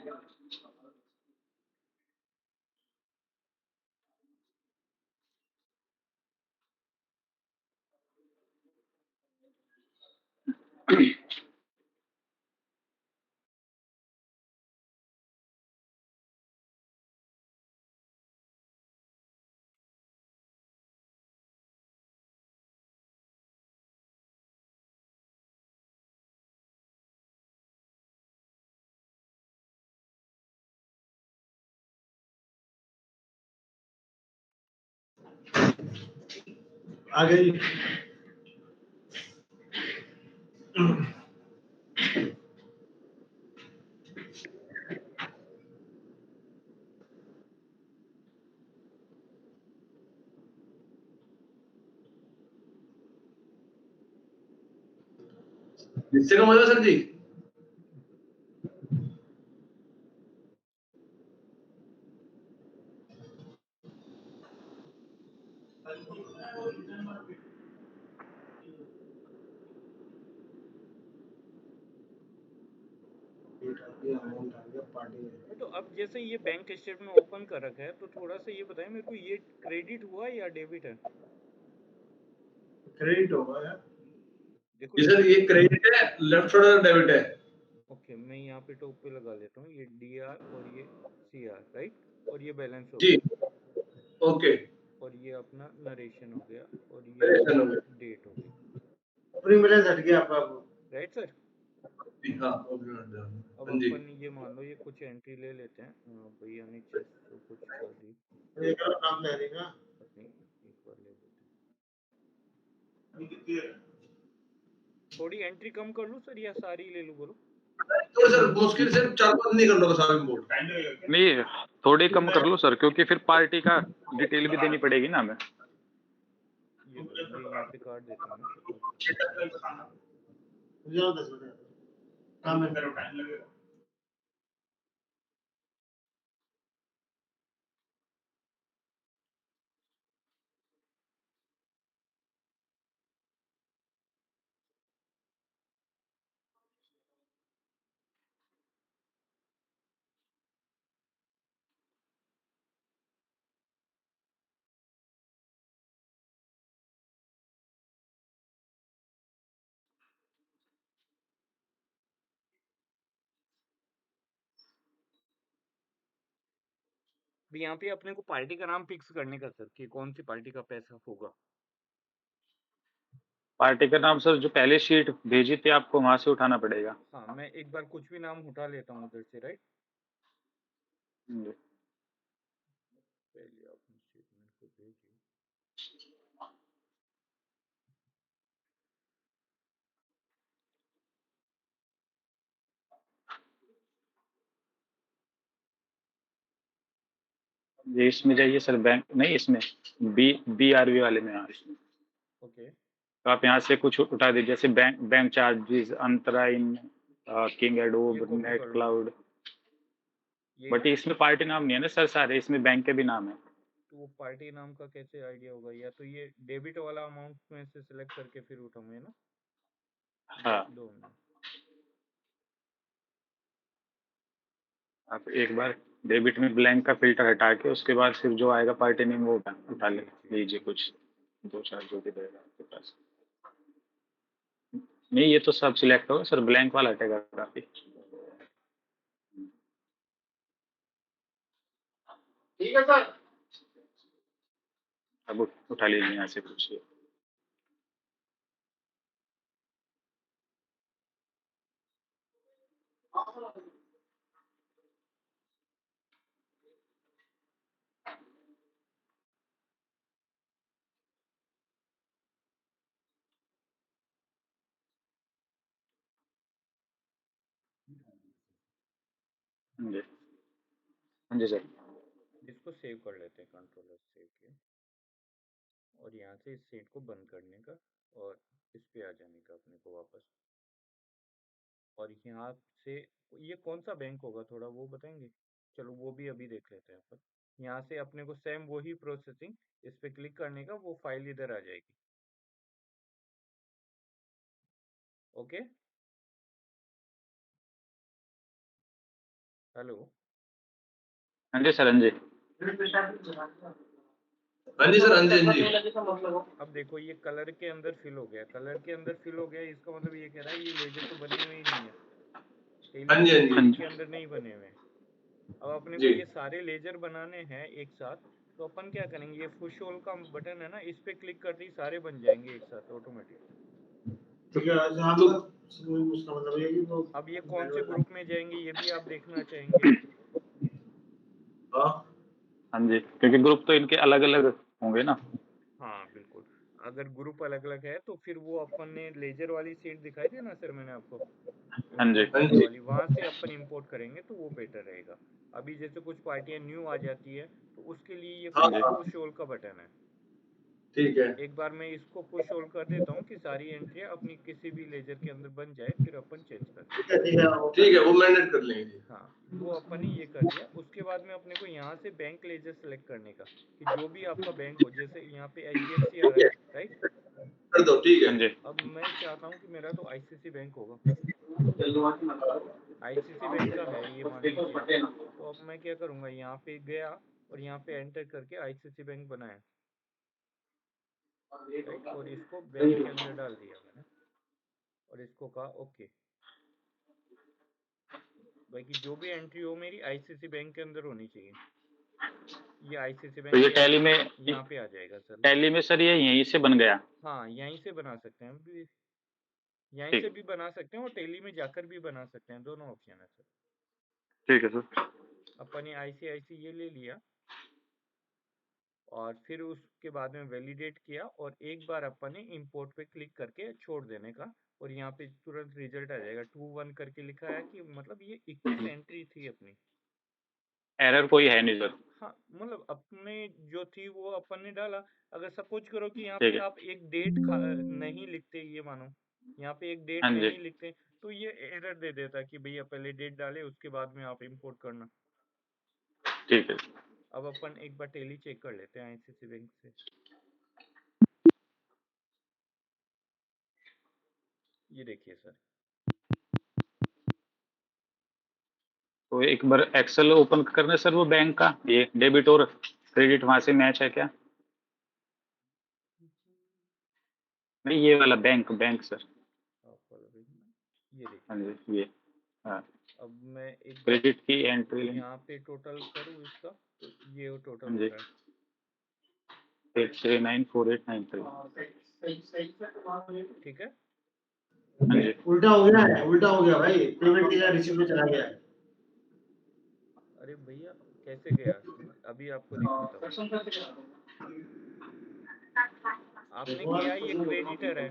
आ गई। जिससे कम हो जाए सर जी। तो अब जैसे ये बैंक स्टेटमेंट ओपन कर रखा है तो थोड़ा सा ये बताएं मेरे को, ये क्रेडिट हुआ या डेबिट है? क्रेडिट होगा यार। देखो जी सर ये क्रेडिट है, लेफ्ट साइड डेबिट है। ओके, मैं यहाँ पे टॉप पे लगा लेता हूँ, ये DR और ये CR, राइट? और ये बैलेंस हो जी गया, ओके। और ये अपना नरेशन हो गया, और ये नरेशन हो गया। डेट हो गई, ओपनिंग बैलेंस हट गया आपका। Right sir? हाँ अब हाँ जी। अपन ये मान लो ये कुछ एंट्री ले लेते हैं, भैया ने 600 कुछ कर दी, ये करो काम तैयारी का। अपनी एक बार ले लेते हैं। थोड़ी एंट्री कम कर लूँ सर या सारी ले लूँ, बोलो? तो सर मुश्किल से 4-5 नहीं कर लो बस आप इंपोर्ट। नहीं थोड़ी कम कर लो सर, क्योंकि फिर पार्टी का डिटेल भी देनी पड़ेगी ना हमें। ये यहाँ पे काट देता हूँ मैं। जाओ 10 मिनट काम में करो, टाइम लगेगा। भी यहाँ पे अपने को पार्टी का नाम फिक्स करने का सर, कि कौन सी पार्टी का पैसा होगा। पार्टी का नाम सर जो पहले शीट भेजी थी आपको वहां से उठाना पड़ेगा। हाँ, मैं एक बार कुछ भी नाम उठा लेता हूँ उधर से, राइट? जी। पहले आपने स्टेटमेंट को भेजी, ये इसमें जाइए सर, बैंक नहीं, इसमें BRB वाले में। हाँ, इसमें ओके तो आप यहाँ से कुछ उठा दीजिए, जैसे बैंक चार्जेस, अंतरा, इन किंग ये एडोब, कॉपी नेट कर लूंगा क्लाउड। ये बट इसमें पार्टी नाम नहीं है ना सर, सारे इसमें बैंक के भी नाम है। तो वो पार्टी नाम का कैसे आइडिया होगा? या तो ये डेबिट वाला अमाउंट में से सिलेक्ट करके फिर उठाऊंगे ना। हाँ, 2 मिनट। आप एक बार डेबिट में ब्लैंक का फिल्टर हटा के उसके बाद फिर जो आएगा पार्टी नेम वो उठा जी जी लीजिए कुछ, दो चार जो भी रहेगा आपके पास। नहीं, ये तो सब सिलेक्ट होगा सर, ब्लैंक वाला हटेगा काफी। ठीक है सर। अब उठा लीजिए यहाँ से कुछ। हाँ जी, हाँ जी सर। इसको सेव कर लेते हैं, कंट्रोलर सेव किया और यहाँ से इस सीट को बंद करने का और इस पे आ जाने का अपने को वापस। और यहाँ से ये कौन सा बैंक होगा थोड़ा वो बताएंगे? चलो वो भी अभी देख लेते हैं अपन। यहाँ से अपने को सेम वही प्रोसेसिंग, इस पे क्लिक करने का, वो फाइल इधर आ जाएगी। Okay, hello. हाँ जी सर, हाँ जी। हाँ जी सर, हाँ जी, हाँ जी। अब देखो ये कलर के अंदर फिल हो गया, कलर के अंदर फिल हो गया, इसका मतलब ये कह रहा है ये लेजर तो बने हुए ही नहीं है, हाँ जी, हाँ जी। टेली के अंदर नहीं बने हुए। अब अपने को जी। ये सारे लेजर बनाने हैं एक साथ, तो अपन क्या करेंगे, ये पुश होल का बटन है ना, इस पे क्लिक करते ही सारे बन जाएंगे एक साथ ऑटोमेटिक। ठीक है, जहाँ तो उसका मतलब ये कि वो अब ये कौन से ग्रुप में जाएंगे ये भी आप देखना चाहेंगे? हाँ हाँ जी, क्योंकि ग्रुप तो इनके अलग अलग होंगे ना। हाँ बिल्कुल, अगर ग्रुप अलग अलग है तो फिर वो अपन ने लेजर वाली सीट दिखाई थी ना सर मैंने आपको, हाँ जी, इंपोर्ट हाँ करने जी। वाली, वहां से अपन इंपोर्ट करेंगे तो वो बेटर रहेगा। अभी जैसे कुछ पार्टियां न्यू आ जाती है तो उसके लिए ये हाँ हाँ, पुश होल का बटन है। ठीक है। एक बार मैं इसको पुश होल्ड कर देता हूँ कि सारी एंट्रियां अपनी किसी भी लेजर के अंदर बन जाए, फिर अपन चेंज कर लेंगे। ठीक है, वो मैनेज कर लेंगे जी। हाँ, वो अपन ने ये कर दिया। उसके बाद में अपने को यहाँ से बैंक लेजर सेलेक्ट करने का, कि जो भी आपका बैंक हो, जैसे यहाँ पे HDFC आ रहा है, राइट। कर दो, ठीक है। हाँ जी। अब मैं चाहता हूँ कि मेरा तो ICICI बैंक होगा, ICICI बैंक का है ये मान लीजिए आप। तो अब मैं क्या करूँगा, यहाँ पे गया और यहाँ पे एंटर करके ICICI बैंक बनाया, राइट, और इसको बैंक के अंदर डाल दिया मैंने और इसको कहा ओके। बाकी जो भी एंट्री हो मेरी ICICI बैंक के अंदर होनी चाहिए। ये ICICI तो बैंक ये यहाँ यहाँ पे आ जाएगा सर। टैली में सर ये यहीं से बन गया। हाँ, यहीं से बना सकते हैं भी, यहीं से ठीक, भी बना सकते हैं और टेली में जाकर भी बना सकते हैं, दोनों ऑप्शन है सर। ठीक है सर। अपन ने ICICI ये ले लिया और फिर उसके बाद में वैलिडेट किया और एक बार अपन ने इंपोर्ट पे क्लिक करके छोड़ देने का और यहाँ पे तुरंत रिजल्ट आ जाएगा। 2-1 करके लिखा है कि मतलब ये 21 एंट्री थी अपनी। एरर कोई है नहीं सर। हाँ, मतलब अपने जो थी वो अपन ने डाला। अगर सपोज करो कि यहाँ ठीक पे है। आप एक डेट नहीं लिखते, ये मानो यहाँ पे एक डेट हाँ जी, नहीं लिखते, तो ये एरर दे देता कि भैया पहले डेट डाले उसके बाद में आप इंपोर्ट करना। ठीक है। अब अपन एक बार टेली चेक कर लेते हैं ICICI बैंक से। ये देखिए सर, तो एक बार एक्सेल ओपन करना सर, वो बैंक का ये डेबिट और क्रेडिट वहां से मैच है क्या? नहीं, ये वाला बैंक बैंक सर। ये हाँ देखिए। जी, ये। हाँ, अब मैं एक बार क्रेडिट की एंट्री। यहाँ पे टोटल करूँ इसका, तो ये टोटल हाँ हो जी, रहा है। 8394893। ठीक है, हाँ जी। उल्टा हो गया है, उल्टा हो गया भाई, पेमेंट की जगह रिसीव में चला गया है। अरे भैया कैसे गया, अभी आपको दिखाता हूँ। आपने किया ये क्रेडिटर है,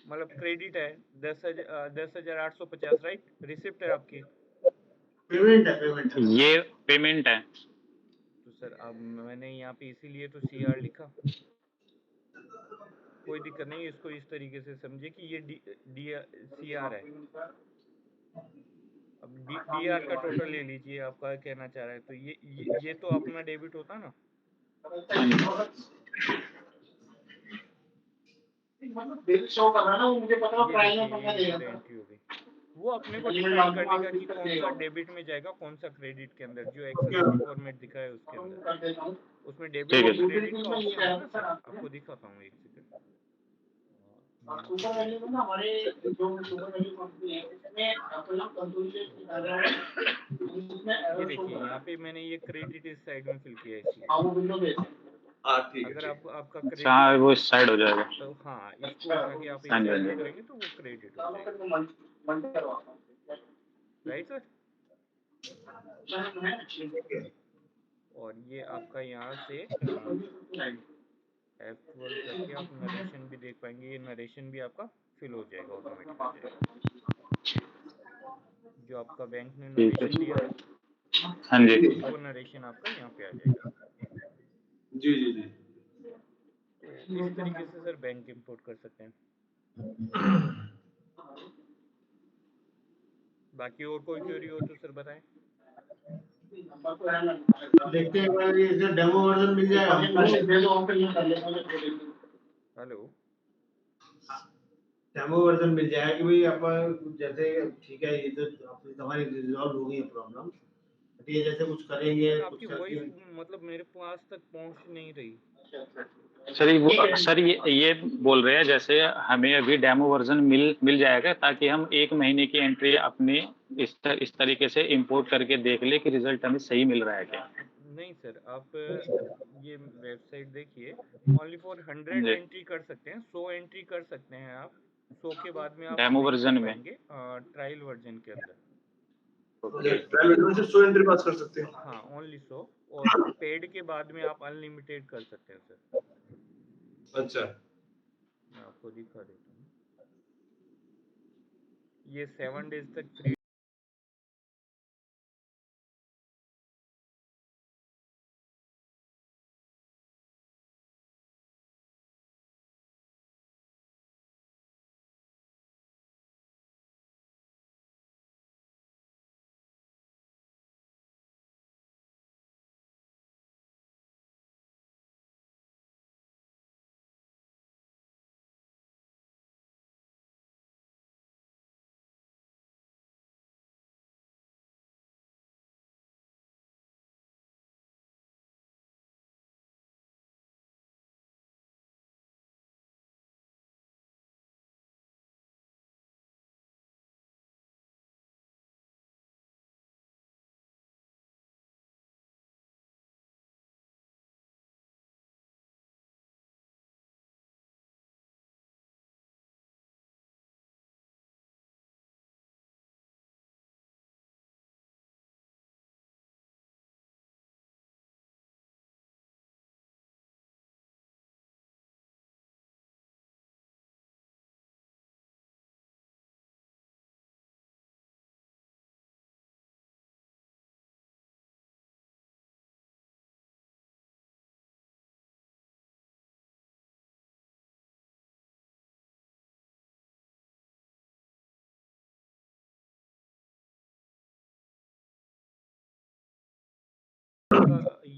मतलब क्रेडिट है 10,850, राइट, रिसिप्ट है आपकी। पेमेंट है, पेमेंट है। ये पेमेंट है। तो सर अब मैंने यहाँ पे इसीलिए तो CR लिखा, कोई दिक्कत नहीं, इसको इस तरीके से समझे कि ये CR है। अब DR का टोटल ले लीजिए, आपका कहना चाह रहा है तो ये तो अपना डेबिट होता ना, शो कर रहा है ना, वो मुझे पता है, ये ट्रायल में देखिए पता ये देगा। एंट्री हो गई। वो अपने को डिसाइड करने का कि कौन सा डेबिट में जाएगा, कौन सा क्रेडिट के अंदर, जो एक्सेल फॉर्मेट दिखा है उसके अंदर, उसमें डेबिट ठीक है और सर। क्रेडिट का ऑप्शन है ना सर, आपको दिखाता हूँ एक सेकंड। सुपर वैल्यू में ना हमारे जो सुपर वैल्यू कंपनी है उसमें अपना कंसोलिडेट कर रहा है, उसमें ये एरर शो देखिए कर रहा यहाँ है। पे मैंने ये क्रेडिट इस साइड में फिल किया है इसलिए। हाँ वो विंडो बेस है। हाँ ठीक है अगर ठीक आप आपका अच्छा हाँ, क्रेडिट वो इस साइड हो जाएगा। तो हाँ, इसको उठा के आप हाँ इस जी, हाँ साइड में जी। करेंगे तो वो क्रेडिट हो है। जाएगा, फिर मैं मल्टी करवाता हूँ। Right sir. है। और ये आपका यहाँ से F12 करके आप नरेशन भी देख पाएंगे, ये नरेशन भी आपका फिल हो जाएगा, ऑटोमेटिक आ जाएगा, जो आपका बैंक ने ठीक है। नरेशन दिया ना, हाँ जी। वो नरेशन आपका यहाँ पे आ जाएगा। जी जी जी। तो इस तरीके से सर बैंक इंपोर्ट कर सकते हैं। बाकी और कोई क्वेरी हो तो सर बताएं। देखते हैं अगर ये इसका डेमो वर्जन मिल जाएगा हमको। हेलो, डेमो वर्जन मिल जाएगा कि भाई आप जैसे ठीक है, ये तो हमारी रिजॉल्व हो गई है प्रॉब्लम, ये जैसे कुछ करेंगे सर कुछ आपकी वॉइस करके। मतलब मेरे पास तक पहुंच नहीं रही। सर ये बोल रहे हैं जैसे हमें अभी डेमो वर्जन मिल जाएगा ताकि हम 1 महीने की एंट्री अपने इस तरीके से इंपोर्ट करके देख ले कि रिजल्ट हमें सही मिल रहा है क्या। नहीं सर, आप ये वेबसाइट देखिए, ओनली फॉर 100 जी। एंट्री कर सकते हैं, 100 एंट्री कर सकते हैं आप, 100 के बाद में आप डेमो नहीं कर वर्जन में। पाएंगे ट्रायल वर्जन के अंदर। ट्रायल वर्जन में सिर्फ 100 एंट्री पास कर सकते हैं। हाँ ओनली 100, और पेड के बाद में आप अनलिमिटेड कर सकते हैं सर। अच्छा मैं आपको दिखा देता हूँ, ये 7 डेज तक फ्री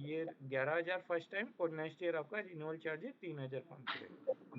ये 11,000 फर्स्ट टाइम, और नेक्स्ट ईयर आपका रिन्यूअल चार्जेस 3,500 रहेगा।